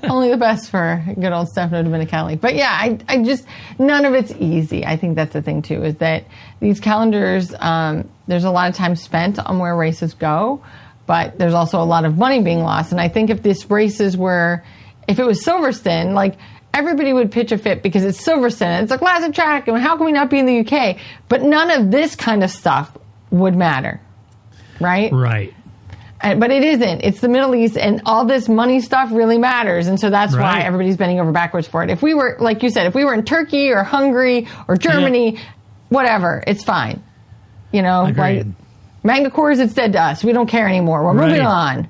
Only the best for good old Stefano Domenicali. But yeah, I just, none of it's easy. I think that's the thing, too, is that these calendars, there's a lot of time spent on where races go. But there's also a lot of money being lost. And I think if this races were, if it was Silverstone, everybody would pitch a fit because it's Silverstone. It's a classic track. And how can we not be in the UK? But none of this kind of stuff would matter. Right? Right. But it isn't. It's the Middle East, and all this money stuff really matters. And so that's why everybody's bending over backwards for it. If we were, like you said, if we were in Turkey or Hungary or Germany, whatever, it's fine. You know, Agreed. like Magna Cores, it's dead to us. We don't care anymore. We're moving on.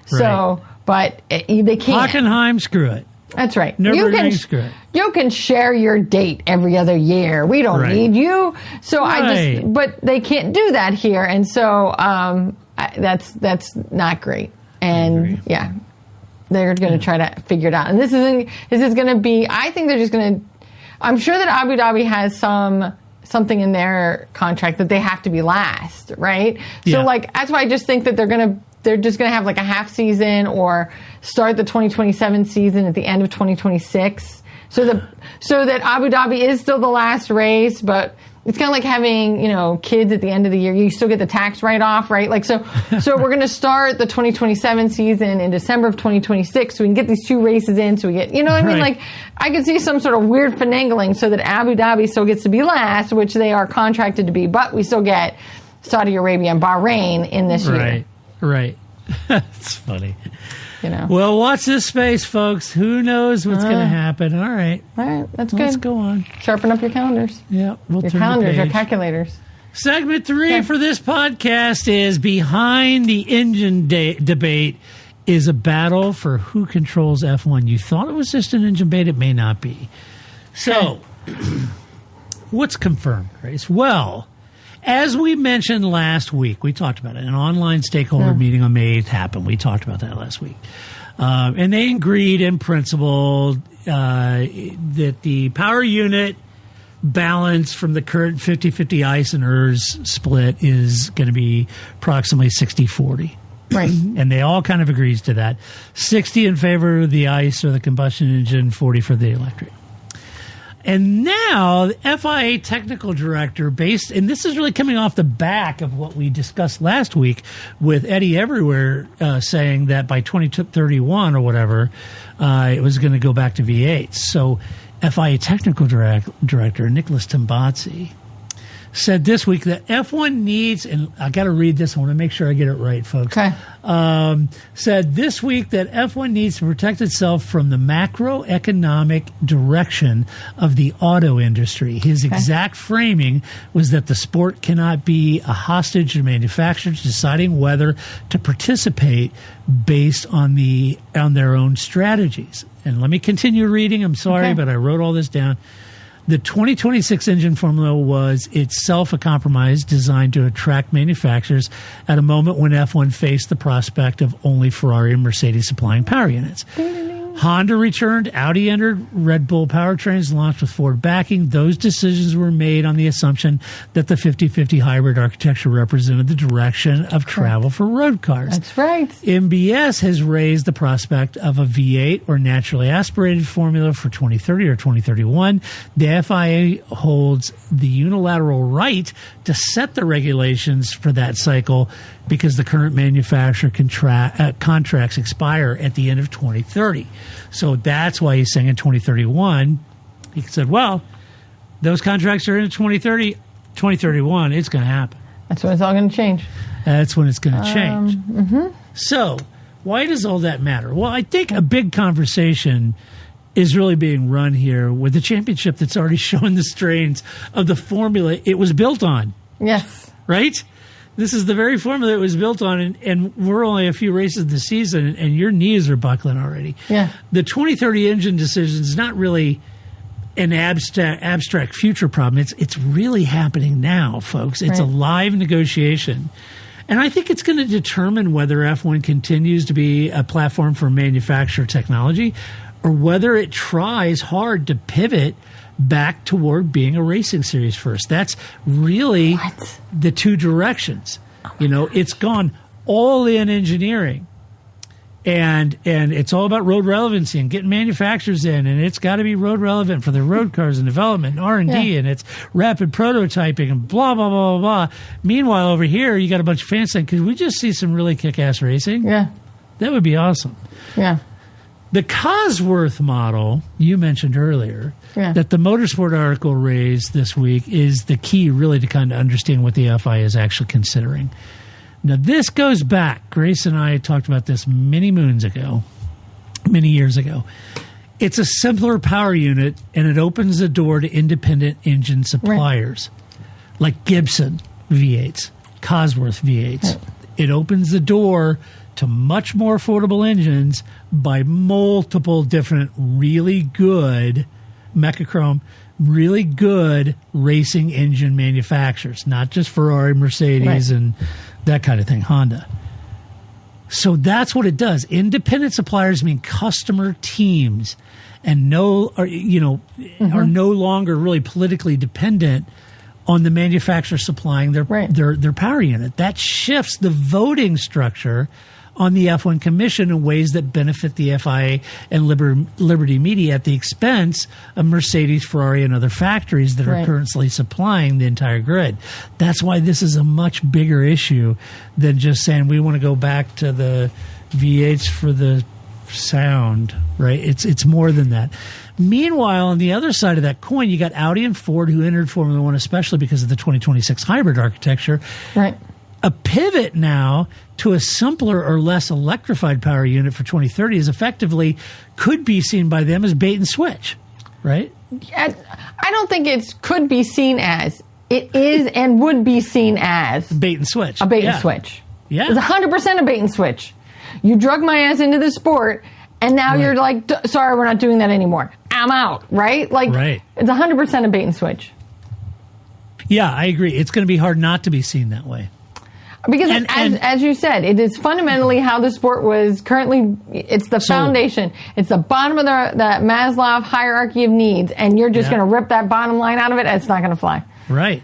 So, but they can't. Hockenheim, screw it. That's right. Nürburgring, screw it. You can share your date every other year. We don't need you. So but they can't do that here. And so that's not great. And they're going to try to figure it out. And this is going to be, I think they're just going to, I'm sure that Abu Dhabi has something in their contract that they have to be last, right? So like, that's why I just think that they're just going to have like a half season or start the 2027 season at the end of 2026. So that Abu Dhabi is still the last race, but it's kind of like having, kids at the end of the year. You still get the tax write-off, right? Like, so we're going to start the 2027 season in December of 2026 so we can get these 2 races in so we get, what I mean? Like, I could see some sort of weird finagling so that Abu Dhabi still gets to be last, which they are contracted to be, but we still get Saudi Arabia and Bahrain in this year. Right. That's funny. Well, watch this space, folks. Who knows what's going to happen? All right, that's good. Let's go on. Sharpen up your calendars. Yeah, your calendars, your calculators. Segment 3 for this podcast is Behind the Engine Debate is a battle for who controls F1. You thought it was just an engine debate. It may not be. So, what's confirmed, Grace? Well, as we mentioned last week, we talked about it. An online stakeholder meeting on May 8th happened. We talked about that last week. And they agreed in principle that the power unit balance from the current 50-50 ICE and ERS split is going to be approximately 60-40. Right. And they all kind of agrees to that. 60 in favor of the ICE or the combustion engine, 40 for the electric. And now, the FIA technical director, and this is really coming off the back of what we discussed last week with Eddie Everywhere saying that by 2031 or whatever, it was going to go back to V8. So, FIA technical director Nicholas Tambazzi said this week that F1 needs, and I got to read this, I want to make sure I get it right, folks. Okay. Said this week that F1 needs to protect itself from the macroeconomic direction of the auto industry. His exact framing was that the sport cannot be a hostage to manufacturers deciding whether to participate based on their own strategies. And let me continue reading. I'm sorry, but I wrote all this down. The 2026 engine formula was itself a compromise designed to attract manufacturers at a moment when F1 faced the prospect of only Ferrari and Mercedes supplying power units. Honda returned, Audi entered, Red Bull powertrains launched with Ford backing. Those decisions were made on the assumption that the 50-50 hybrid architecture represented the direction of travel for road cars. That's right. MBS has raised the prospect of a V8 or naturally aspirated formula for 2030 or 2031. The FIA holds the unilateral right to set the regulations for that cycle because the current manufacturer contracts expire at the end of 2030. So that's why he's saying in 2031, he said, well, those contracts are in 2030, 2031, it's going to happen. That's when it's all going to change. That's when it's going to change. So why does all that matter? Well, I think a big conversation is really being run here with the championship that's already shown the strains of the formula it was built on. Yes. Right? This is the very formula it was built on, and we're only a few races this season, and your knees are buckling already. Yeah. The 2030 engine decision is not really an abstract future problem. It's really happening now, folks. It's a live negotiation. And I think it's going to determine whether F1 continues to be a platform for manufacturer technology or whether it tries hard to pivot back toward being a racing series first. That's really the two directions. It's gone all in engineering, and it's all about road relevancy and getting manufacturers in, and it's got to be road relevant for the road cars and development and R&D, and it's rapid prototyping and blah, blah, blah, blah, blah. Meanwhile, over here, you got a bunch of fans saying, could we just see some really kick-ass racing? Yeah. That would be awesome. Yeah. The Cosworth model you mentioned earlier that the Motorsport article raised this week is the key really to kind of understand what the FIA is actually considering. Now, this goes back. Grace and I talked about this many years ago. It's a simpler power unit, and it opens the door to independent engine suppliers. like Gibson V8s, Cosworth V8s. Right. It opens the door to much more affordable engines by multiple different really good Mechachrome, really good racing engine manufacturers, not just Ferrari, Mercedes, Right. and that kind of thing, Honda. So that's what it does. Independent suppliers mean customer teams, and are no longer really politically dependent on the manufacturer supplying their power unit. That shifts the voting structure on the F1 Commission in ways that benefit the FIA and Liberty Media at the expense of Mercedes, Ferrari, and other factories that are currently supplying the entire grid. That's why this is a much bigger issue than just saying we want to go back to the V8s for the sound, right? It's more than that. Meanwhile, on the other side of that coin, you got Audi and Ford, who entered Formula One especially because of the 2026 hybrid architecture. Right. A pivot now to a simpler or less electrified power unit for 2030 is effectively could be seen by them as bait and switch, right? I don't think it could be seen as. It is and would be seen as bait and switch. A bait and switch. Yeah. It's 100% a bait and switch. You drug my ass into the sport, and now you're like, sorry, we're not doing that anymore. I'm out, right? It's 100% a bait and switch. Yeah, I agree. It's going to be hard not to be seen that way. Because as you said, it is fundamentally how the sport was currently. It's the foundation. It's the bottom of the Maslow hierarchy of needs, and you're just going to rip that bottom line out of it, and it's not going to fly. Right.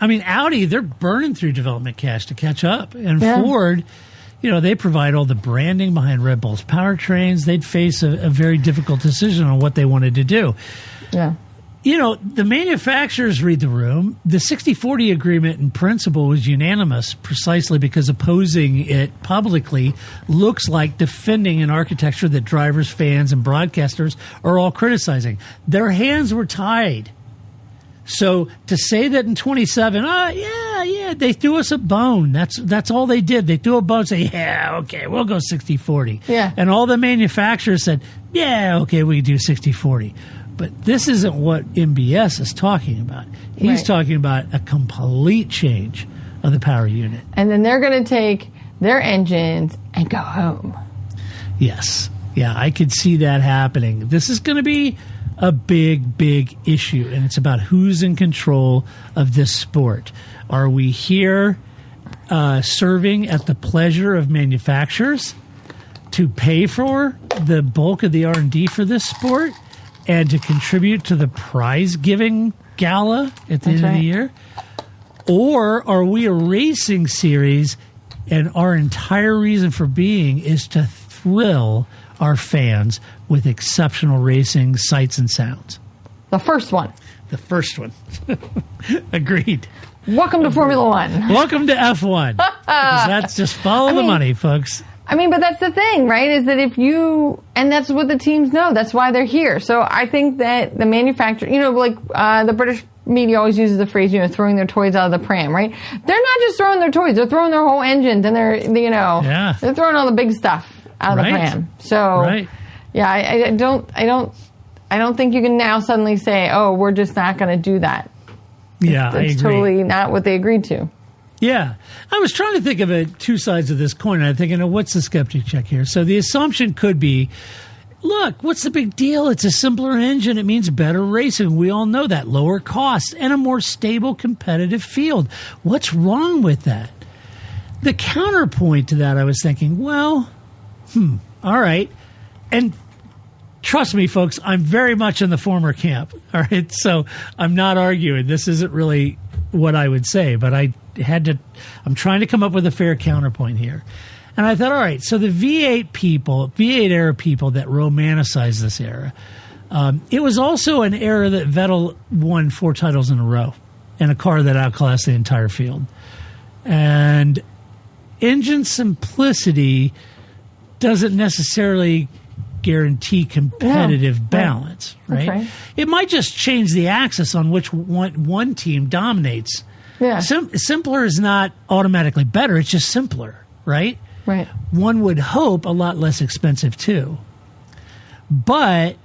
I mean, Audi, they're burning through development cash to catch up. And Ford, they provide all the branding behind Red Bull's powertrains. They'd face a very difficult decision on what they wanted to do. Yeah. The manufacturers read the room. The 60-40 agreement in principle was unanimous precisely because opposing it publicly looks like defending an architecture that drivers, fans, and broadcasters are all criticizing. Their hands were tied. So to say that in 27, they threw us a bone. That's all they did. They threw a bone and say, okay, we'll go 60-40. Yeah. And all the manufacturers said, okay, we can do 60-40. But this isn't what MBS is talking about. He's talking about a complete change of the power unit. And then they're going to take their engines and go home. Yes. Yeah, I could see that happening. This is going to be a big, big issue, and it's about who's in control of this sport. Are we here serving at the pleasure of manufacturers to pay for the bulk of the R&D for this sport? And to contribute to the prize-giving gala at the end of the year? Or are we a racing series and our entire reason for being is to thrill our fans with exceptional racing sights and sounds? The first one. Agreed. Welcome to Formula One. Welcome to F1. That's just follow the money, folks. I mean, but that's the thing, right? Is that and that's what the teams know. That's why they're here. So I think that the manufacturer, the British media always uses the phrase, throwing their toys out of the pram, right? They're not just throwing their toys; they're throwing their whole engines, and they're throwing all the big stuff out of the pram. So, I don't think you can now suddenly say, oh, we're just not going to do that. Yeah, I agree. It's totally not what they agreed to. Yeah. I was trying to think of two sides of this coin. I'm thinking, what's the skeptic check here? So the assumption could be, look, what's the big deal? It's a simpler engine. It means better racing. We all know that. Lower costs and a more stable competitive field. What's wrong with that? The counterpoint to that, I was thinking, all right. And trust me, folks, I'm very much in the former camp. All right. So I'm not arguing. This isn't really what I would say, but I'm trying to come up with a fair counterpoint here. And I thought, all right, so the V8 era people that romanticize this era, it was also an era that Vettel won 4 titles in a row in a car that outclassed the entire field. And engine simplicity doesn't necessarily guarantee competitive balance, right? It might just change the axis on which one team dominates. Yeah. Simpler is not automatically better. It's just simpler, right? Right. One would hope a lot less expensive too. But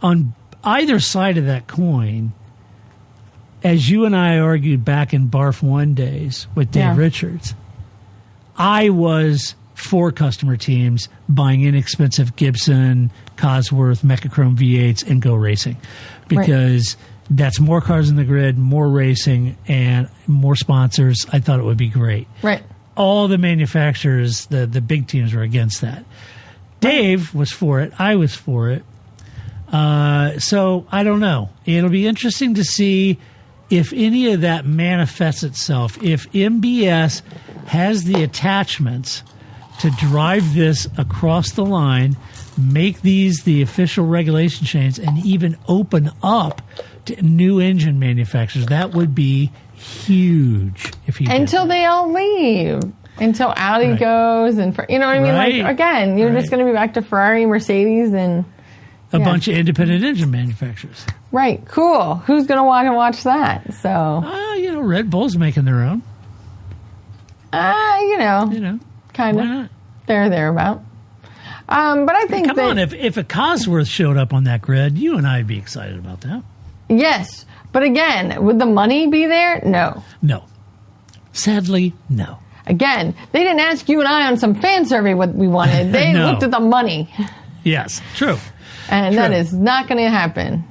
on either side of that coin, as you and I argued back in Barf 1 days with Dave Richards, I was for customer teams buying inexpensive Gibson, Cosworth, Mechachrome V8s and go racing, because that's more cars in the grid, more racing, and more sponsors. I thought it would be great. Right. All the manufacturers, the big teams were against that. Dave was for it. I was for it. So I don't know. It'll be interesting to see if any of that manifests itself. If MBS has the attachments to drive this across the line, make these the official regulation chains, and even open up to new engine manufacturers, that would be huge. If he until they all leave, until Audi goes, and you know what I mean. Like again, you're just going to be back to Ferrari, Mercedes, and a bunch of independent engine manufacturers. Right. Cool. Who's going to want to watch that? So, Red Bull's making their own. Kind of. Why not? Thereabout. But I think come on, if a Cosworth showed up on that grid, you and I'd be excited about that. Yes, but again, would the money be there? No. No. Sadly, no. Again, they didn't ask you and I on some fan survey what we wanted. They looked at the money. Yes, true. And that is not going to happen.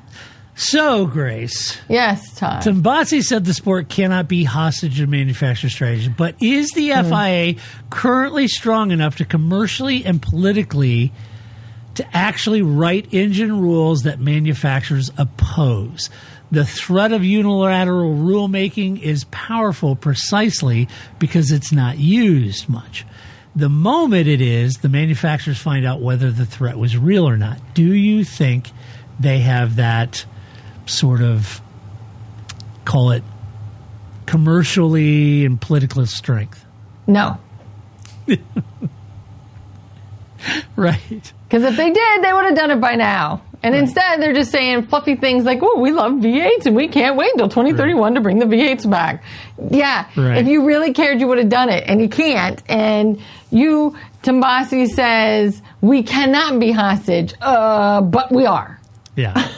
So, Grace. Yes, Todd. Tambasi said the sport cannot be hostage to manufacturer strategy, but is the FIA currently strong enough to commercially and politically to actually write engine rules that manufacturers oppose? The threat of unilateral rulemaking is powerful precisely because it's not used much. The moment it is, the manufacturers find out whether the threat was real or not. Do you think they have that sort of, call it, commercially and political strength? No. Right. Because if they did, they would have done it by now. And instead, they're just saying fluffy things like, oh, we love V8s and we can't wait until 2031 to bring the V8s back. Yeah. Right. If you really cared, you would have done it. And you can't. And Tambasi says, we cannot be hostage, but we are. Yeah.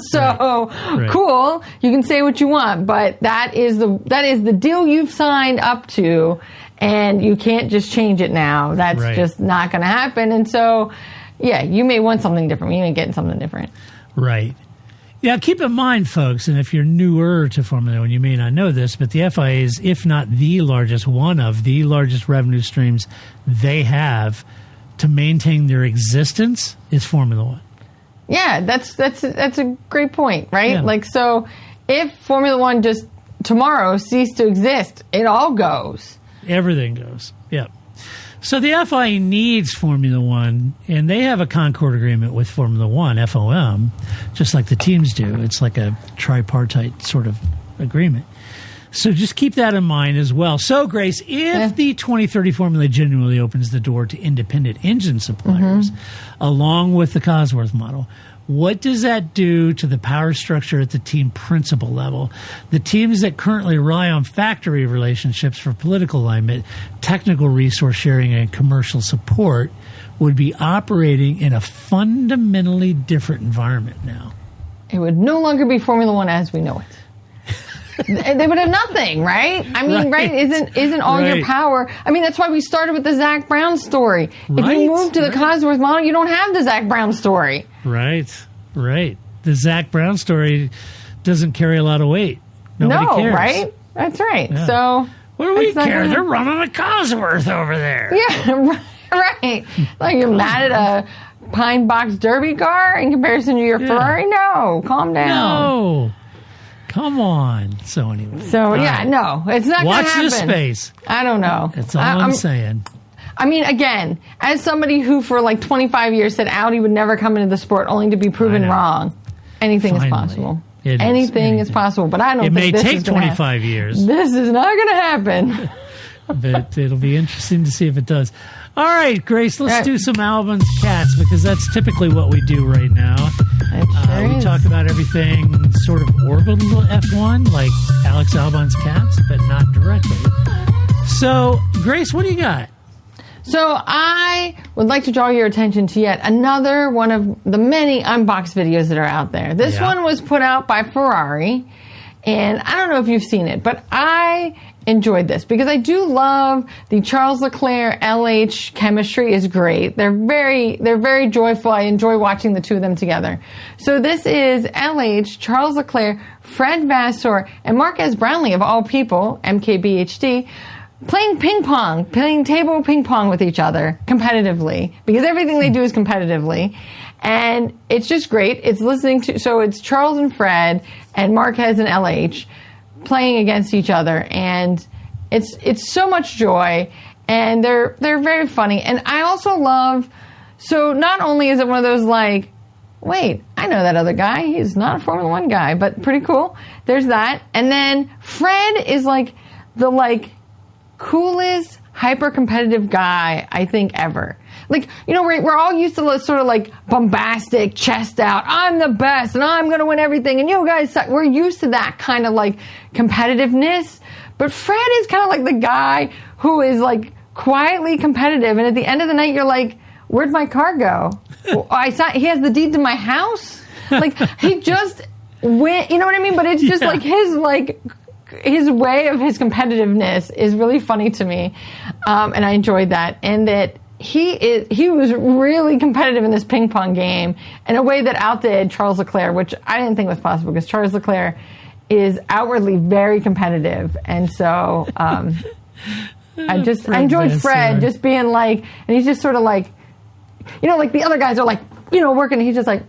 So cool. You can say what you want, but that is the deal you've signed up to, and you can't just change it now. That's just not going to happen. And so, yeah, you may want something different. You ain't getting something different. Right. Yeah, keep in mind, folks, and if you're newer to Formula One, you may not know this, but the FIA is, if not the largest, one of the largest revenue streams they have to maintain their existence is Formula One. Yeah, that's a great point, right? Yeah. Like, so if Formula One just tomorrow ceased to exist, it all goes. Everything goes. Yep. So the FIA needs Formula One, and they have a Concord agreement with Formula One, FOM, just like the teams do. It's like a tripartite sort of agreement. So just keep that in mind as well. So, Grace, if the 2030 formula genuinely opens the door to independent engine suppliers, along with the Cosworth model, what does that do to the power structure at the team principal level? The teams that currently rely on factory relationships for political alignment, technical resource sharing, and commercial support would be operating in a fundamentally different environment now. It would no longer be Formula One as we know it. They would have nothing, right? I mean, right? Isn't all your power? I mean, that's why we started with the Zach Brown story. If you move to the Cosworth model, you don't have the Zach Brown story. Right. The Zach Brown story doesn't carry a lot of weight. Nobody cares. Right? That's right. Yeah. So what do we care? They're running a Cosworth over there. Yeah, right. Like you're mad at a Pine Box Derby car in comparison to your Ferrari? No, calm down. No. Come on. So anyway. So, no. It's not going to happen. Watch this space. I don't know. That's all I'm saying. I mean, again, as somebody who for like 25 years said Audi would never come into the sport only to be proven wrong, anything is possible. Anything is possible. But I don't think this is It may take 25 years. This is not going to happen. But it'll be interesting to see if it does. All right, Grace, let's do some Albon's cats, because that's typically what we do right now. We talk about everything sort of orbital F1, like Alex Albon's cats, but not directly. So, Grace, what do you got? So I would like to draw your attention to yet another one of the many unboxed videos that are out there. This one was put out by Ferrari, And I don't know if you've seen it, but I enjoyed this because I do love the Charles Leclerc LH chemistry is great. They're very joyful. I enjoy watching the two of them together. So this is LH, Charles Leclerc, Fred Vasseur, and Marquez Brownlee of all people, MKBHD, playing ping pong, playing table ping pong with each other competitively because everything they do is competitively. And it's just great. It's so it's Charles and Fred and Marquez and LH playing against each other. And it's so much joy. And they're very funny. And I also love, so not only is it one of those like, wait, I know that other guy. He's not a Formula One guy, but pretty cool. There's that. And then Fred is like the coolest, hyper-competitive guy I think ever. Like, we're all used to sort of like bombastic, chest out, I'm the best and I'm going to win everything and you guys suck. We're used to that kind of like competitiveness. But Fred is kind of like the guy who is like quietly competitive. And at the end of the night, you're like, where'd my car go? He has the deed to my house. Like, he just went, you know what I mean? But it's just his way of his competitiveness is really funny to me. And I enjoyed that. And that he was really competitive in this ping pong game in a way that outdid Charles Leclerc, which I didn't think was possible because Charles Leclerc is outwardly very competitive. And so, I enjoyed Fred just being like, and he's just sort of like, like the other guys are like, working, and he's just like,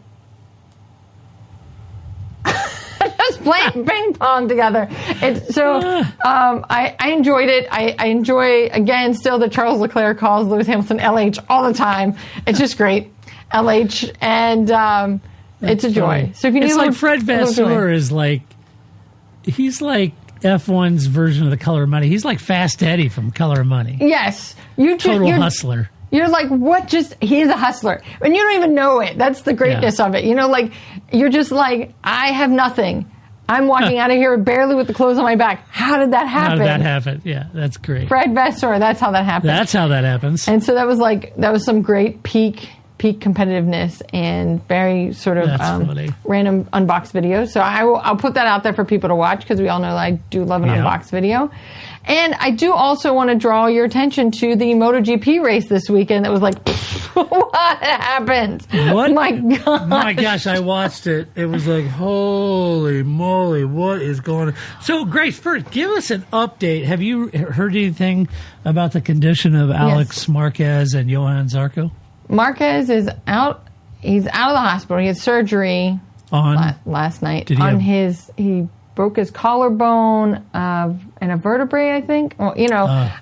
just playing ping pong together. I enjoyed it. I enjoy, again, still that Charles Leclerc calls Lewis Hamilton LH all the time. It's just great. LH. And it's a joy. Funny. So if you need it's like Fred Vasseur is like, he's like F1's version of the Color of Money. He's like Fast Eddie from Color of Money. Yes. Total hustler. You're like, he's a hustler. And you don't even know it. That's the greatness of it. You're just like, I have nothing. I'm walking out of here barely with the clothes on my back. How did that happen? Yeah, that's great. Fred Vasseur, that's how that happens. And so that was some great peak competitiveness and very sort of random unboxed videos. So I'll put that out there for people to watch because we all know that I do love an unboxed video. And I do also want to draw your attention to the MotoGP race this weekend that was like, what happened? What? My God. My gosh, I watched it. It was like, holy moly, what is going on? So, Grace, first, give us an update. Have you heard anything about the condition of Alex Marquez and Johan Zarco? Marquez is out. He's out of the hospital. He had surgery last night. He broke his collarbone and a vertebrae, I think. Well,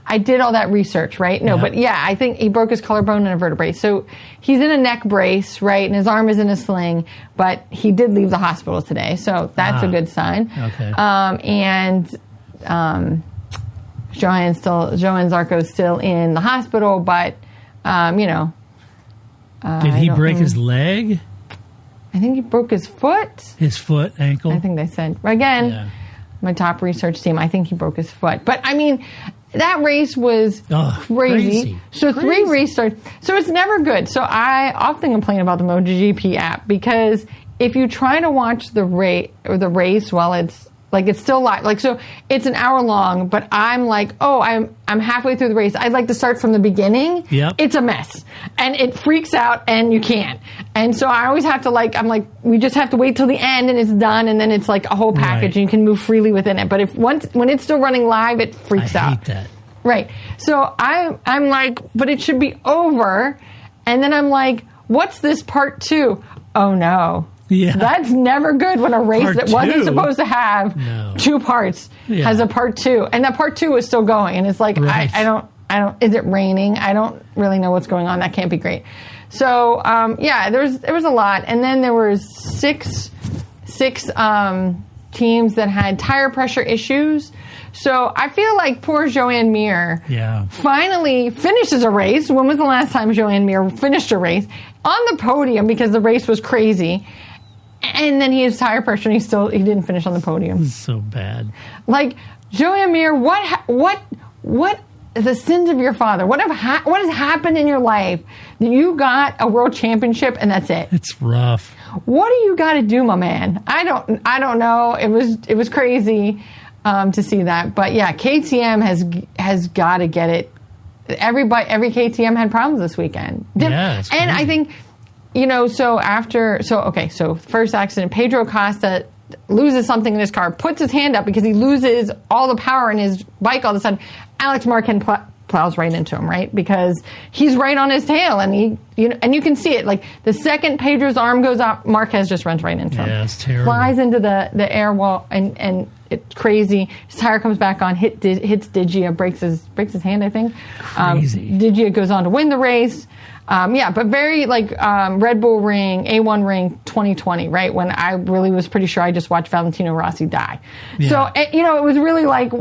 I did all that research, right? No, but I think he broke his collarbone and a vertebrae. So he's in a neck brace, right? And his arm is in a sling, but he did leave the hospital today. So that's a good sign. Okay. Johan Zarco is still in the hospital, but, did he break his leg? I think he broke his foot. His foot, ankle? I think they said. Again, my top research team, I think he broke his foot. But, I mean, that race was crazy. So 3 race starts. So it's never good. So I often complain about the MotoGP app because if you try to watch the race while it's still live. So it's an hour long, but I'm like, I'm halfway through the race. I'd like to start from the beginning. Yep. It's a mess. And it freaks out and you can't. And so I always have to we just have to wait till the end and it's done and then it's like a whole package and you can move freely within it. But when it's still running live, it freaks out. I hate that. Right. So I'm like, but it should be over. And then I'm like, what's this part 2? Oh no. Yeah. That's never good when a race Part that wasn't 2? supposed to have 2 parts has a part 2. And that part 2 is still going. And it's like, right. I don't, is it raining? I don't really know what's going on. That can't be great. So, there was a lot. And then there was six teams that had tire pressure issues. So I feel like poor Joanne Mir finally finishes a race. When was the last time Joanne Mir finished a race? On the podium because the race was crazy. And then he has tire pressure and he didn't finish on the podium. So bad. Like, Joanne Mir, what the sins of your father. What has happened in your life that you got a world championship and that's it? It's rough. What do you got to do, my man? I don't know. It was crazy to see that, but yeah, KTM has got to get it. Every KTM had problems this weekend. Yeah, it's and crazy. I think, so first accident, Pedro Costa loses something in his car, puts his hand up because he loses all the power in his bike all of a sudden. Alex Marquez plows right into him, right? Because he's right on his tail, and and you can see it. Like the second Pedro's arm goes up, Marquez just runs right into him. Yeah, it's terrible. Flies into the air wall, and it's crazy. His tire comes back on, hits Digia, breaks his hand, I think. Crazy. Digia goes on to win the race. But very Red Bull Ring, A1 Ring 2020, right? When I really was pretty sure I just watched Valentino Rossi die. Yeah. So, it was really like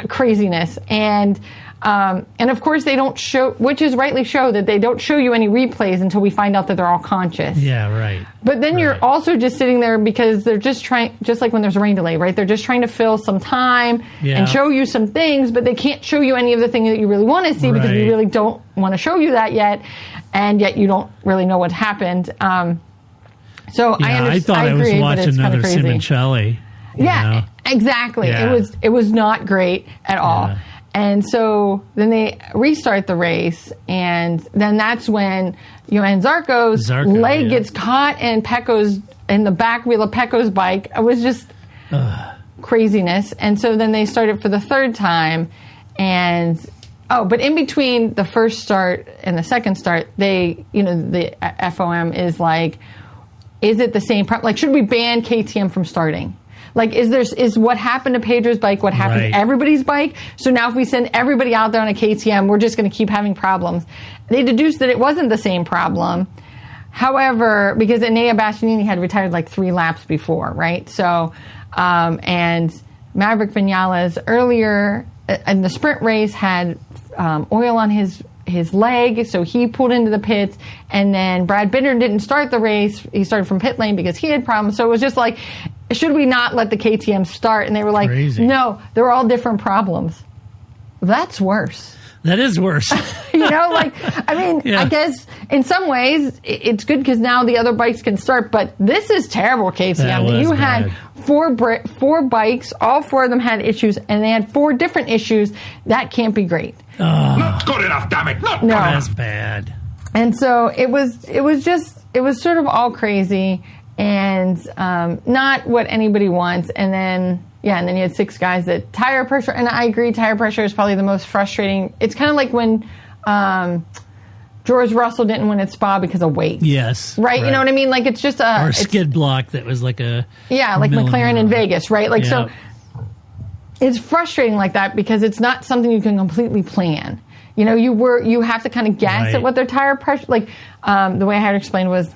craziness. And of course they don't show, which is rightly so, that they don't show you any replays until we find out that they're all conscious. Yeah, right. But then you're also just sitting there because they're just trying, just like when there's a rain delay, right? They're just trying to fill some time and show you some things, but they can't show you any of the things that you really want to see because we really don't want to show you that yet. And yet you don't really know what happened. So I thought I was watching another Simoncelli. Yeah, exactly. Yeah. It was not great at all. Yeah. And so then they restart the race, and then that's when Johan Zarco's leg gets caught in the back wheel of Pecco's bike. It was just craziness. And so then they started for the third time, but in between the first start and the second start, the FOM is like, is it the same problem? Like, should we ban KTM from starting? Like, is what happened to Pedro's bike what happened to everybody's bike? So now if we send everybody out there on a KTM, we're just going to keep having problems. They deduced that it wasn't the same problem. However, because Enea Bastianini had retired like 3 laps before, right? So, and Maverick Vinales earlier in the sprint race had oil on his leg, so he pulled into the pits, and then Brad Binder didn't start the race. He started from pit lane because he had problems. So it was just like, should we not let the KTM start? And they were like, no, they're all different problems. That's worse. That is worse. I guess in some ways it's good because now the other bikes can start, but this is terrible, KTM. You had four bikes, all 4 of them had issues, and they had 4 different issues. That can't be great. Not good enough, damn it. Not no. That's bad. And so it was sort of all crazy and not what anybody wants. And then you had 6 guys that tire pressure, and I agree, tire pressure is probably the most frustrating. It's kind of like when George Russell didn't win at Spa because of weight. Yes. Right? You know what I mean? Like, it's just or a skid block that was like a... Yeah, like McLaren in Vegas, right? Like, so it's frustrating like that because it's not something you can completely plan. You have to kind of guess at what their tire pressure... Like, the way I had to explain was,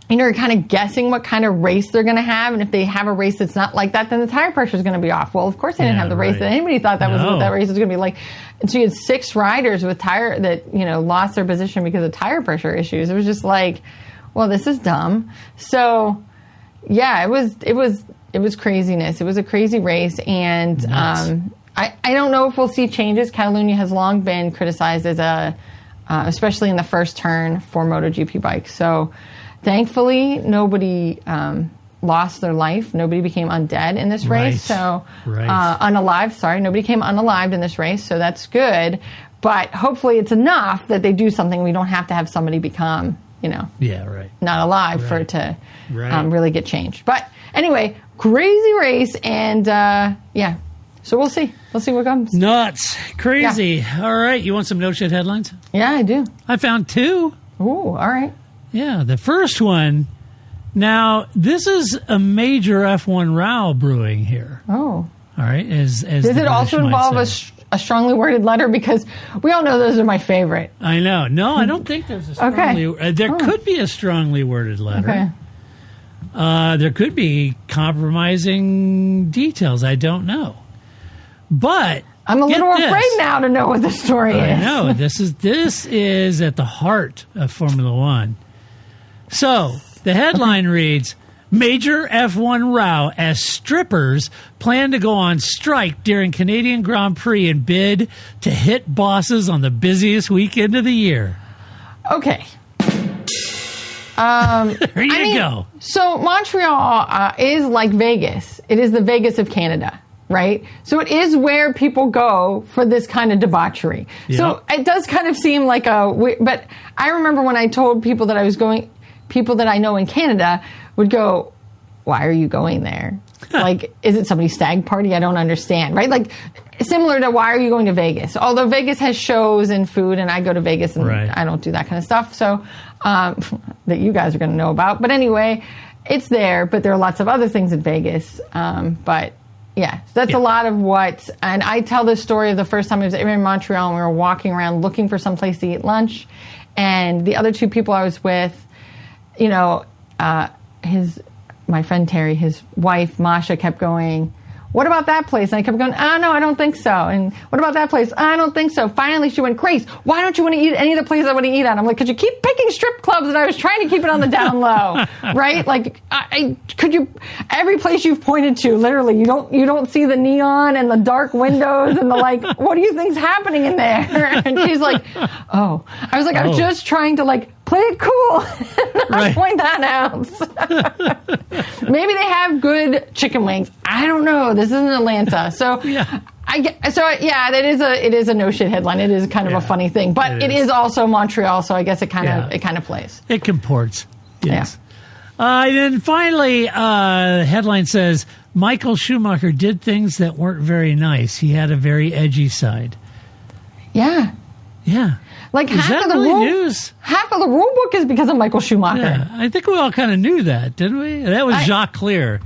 you're kind of guessing what kind of race they're going to have, and if they have a race that's not like that, then the tire pressure is going to be off. Well, of course they didn't have the race that anybody thought that was what that race was going to be like. And so you had 6 riders with tire that lost their position because of tire pressure issues. It was just like, well, this is dumb. So yeah, it was craziness. It was a crazy race, and I don't know if we'll see changes. Catalunya has long been criticized as especially in the first turn for MotoGP bikes. So thankfully, nobody lost their life. Nobody became undead in this race. So unalive. Sorry, nobody came unalived in this race. So that's good. But hopefully, it's enough that they do something. We don't have to have somebody become, not alive for it to really get changed. But anyway, crazy race, and So we'll see. We'll see what comes. Nuts. Crazy. Yeah. All right. You want some no shit headlines? Yeah, I do. I found 2. Ooh, all right. Yeah, the first one. Now, this is a major F1 row brewing here. Oh. All right. Does it also involve a strongly worded letter? Because we all know those are my favorite. I know. No, I don't think there's a strongly... There could be a strongly worded letter. Okay. There could be compromising details. I don't know. But... I'm a little afraid now to know what the story is. I know. This is at the heart of Formula One. So, the headline reads, Major F1 row as strippers plan to go on strike during Canadian Grand Prix and bid to hit bosses on the busiest weekend of the year. Okay. There you go. So Montreal is like Vegas. It is the Vegas of Canada, right? So it is where people go for this kind of debauchery. Yep. So it does kind of seem like but I remember when I told people that I was going, people that I know in Canada would go, why are you going there? Like, is it somebody's stag party? I don't understand, right? Like, similar to why are you going to Vegas? Although Vegas has shows and food, and I go to Vegas and I don't do that kind of stuff. So, that you guys are going to know about. But anyway, it's there, but there are lots of other things in Vegas. But yeah, so that's a lot of what, and I tell this story of the first time I was in Montreal and we were walking around looking for some place to eat lunch. And the other two people I was with, you know, my friend Terry, his wife, Masha, kept going, what about that place? And I kept going, oh, no, I don't think so. And what about that place? I don't think so. Finally, she went, Grace, why don't you want to eat any of the places I want to eat at? I'm like, could you keep picking strip clubs? And I was trying to keep it on the down low, right? Like, could you, every place you've pointed to, literally, you don't see the neon and the dark windows and the like, what do you think's happening in there? And she's like, oh. I was like, I was just trying to like, play it cool. Not point that out. Maybe they have good chicken wings. I don't know. This isn't Atlanta. So it is a no shit headline. It is kind of a funny thing, but it is also Montreal. So I guess it kind of plays. It comports. Yes. Yeah. And then finally, headline says Michael Schumacher did things that weren't very nice. He had a very edgy side. Yeah. Yeah. Like half of the rule book is because of Michael Schumacher. Yeah, I think we all kind of knew that, didn't we? That was Jacques Clear,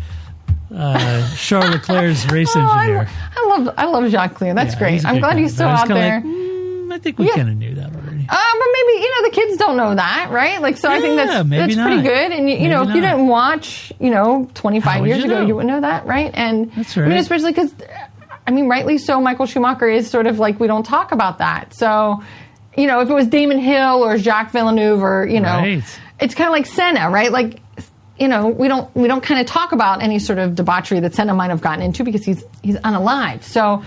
Charles Leclerc's race engineer. I love Jacques Clear. That's great. I'm glad he's still out there. I think we kind of knew that already. But maybe the kids don't know that, right? Like, so I think that's pretty good. And you know, if you didn't watch, 25 years ago, you wouldn't know that, right? And that's right. I mean, especially because, rightly so, Michael Schumacher is sort of like we don't talk about that. So. If it was Damon Hill or Jacques Villeneuve or, it's kind of like Senna, right? Like, we don't kind of talk about any sort of debauchery that Senna might have gotten into because he's unalive. So,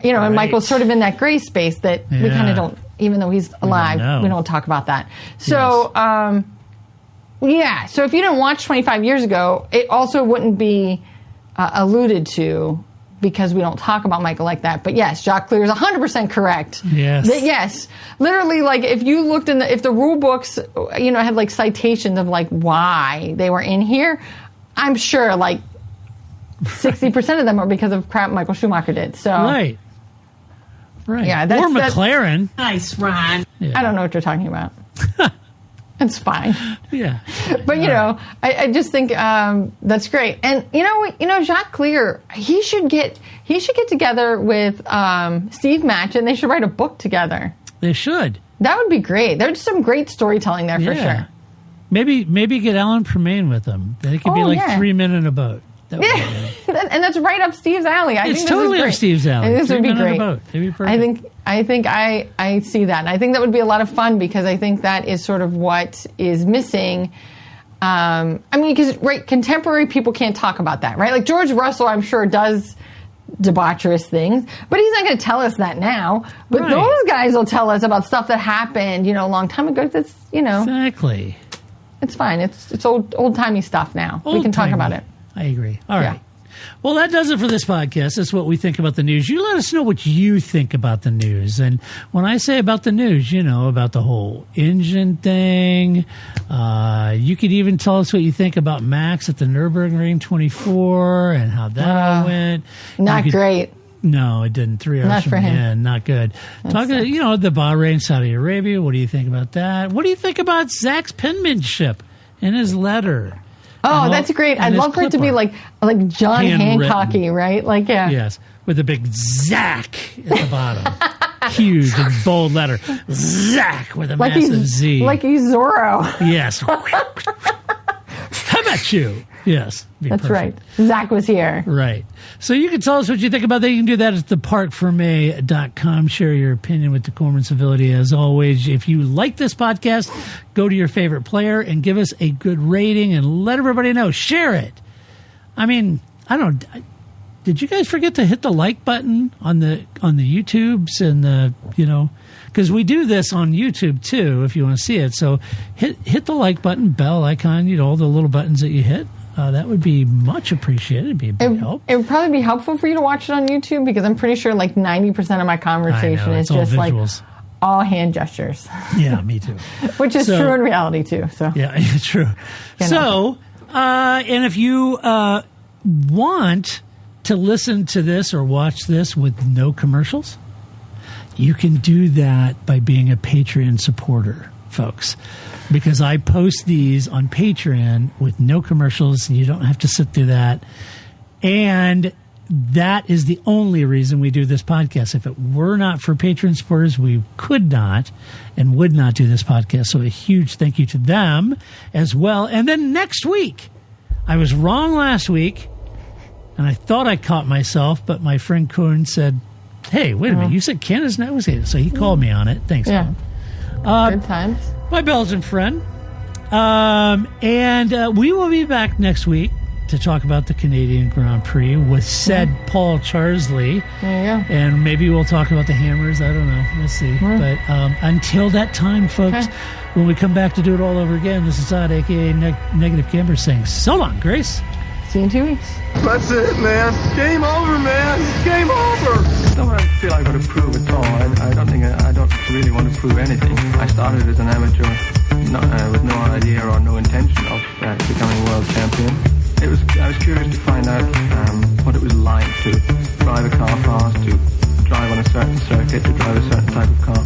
and Michael's sort of in that gray space that we kind of don't, even though he's alive, we don't talk about that. So, so if you didn't watch 25 years ago, it also wouldn't be alluded to because we don't talk about Michael like that. But yes, Jacques Clear is 100% correct. Yes. Literally, like, if you looked if the rule books, had like citations of like why they were in here, I'm sure like 60% of them are because of crap Michael Schumacher did. So Right. Yeah, or McLaren. Nice, Ron. Yeah. I don't know what you're talking about. It's fine. Yeah. But, I just think that's great. And, Jacques Clear, he should get together with Steve Match, and they should write a book together. They should. That would be great. There's some great storytelling there for sure. Maybe get Alan Permain with them. They could be like 3 men in a boat. And that's right up Steve's alley. It's totally up Steve's alley. This would be great. It'd be perfect. I think I see that. And I think that would be a lot of fun because I think that is sort of what is missing. Because contemporary people can't talk about that, right? Like George Russell, I'm sure does debaucherous things, but he's not going to tell us that now. But those guys will tell us about stuff that happened, a long time ago. That's exactly. It's fine. It's old timey stuff now. We can talk about it. I agree. All right. Well, that does it for this podcast. That's what we think about the news. You let us know what you think about the news. And when I say about the news, about the whole engine thing. You could even tell us what you think about Max at the Nürburgring 24 and how that went. Not great. No, it didn't. 3 hours not from for him. end. Not good. Talking, the Bahrain, Saudi Arabia. What do you think about that? What do you think about Zach's penmanship in his letter? Oh, that's great. I'd love for it to be like John Hancocky, right? Like, yeah. Yes, with a big Zach at the bottom. Huge and bold letter. Zach with a massive Z. Like he's Zorro. Yes. met you. Yes. That's right. Zach was here. Right. So you can tell us what you think about that. You can do that at theparkforme.com. Share your opinion with decorum and civility. As always, if you like this podcast, go to your favorite player and give us a good rating and let everybody know. Share it. I mean, did you guys forget to hit the like button on the YouTubes and the, because we do this on YouTube too, if you want to see it. So hit the like button, bell icon, all the little buttons that you hit. That would be much appreciated. It'd be a big help. It would probably be helpful for you to watch it on YouTube because I'm pretty sure like 90% of my conversation is just like all hand gestures. Yeah, me too. Which is true in reality too. So yeah, it's true. So, and if you want to listen to this or watch this with no commercials, you can do that by being a Patreon supporter, folks. Because I post these on Patreon with no commercials, and you don't have to sit through that. And that is the only reason we do this podcast. If it were not for Patreon supporters, we could not and would not do this podcast. So a huge thank you to them as well. And then next week, I was wrong last week, and I thought I caught myself, but my friend Kuhn said, hey, wait a minute, you said Canada's negotiated. So he called me on it. Thanks, yeah. Good times. My Belgian friend. And we will be back next week to talk about the Canadian Grand Prix with said Paul Charsley. There you go. And maybe we'll talk about the Hammers. I don't know. We'll see. But until that time, folks, when we come back to do it all over again, this is Odd, a.k.a. Negative Camper, saying so long, Grace. See you in 2 weeks. That's it, man. Game over, man. Game over. I don't feel I've got to prove at all. I don't really want to prove anything. I started as an amateur with no idea or no intention of becoming world champion. I was curious to find out what it was like to drive a car fast, to drive on a certain circuit, to drive a certain type of car.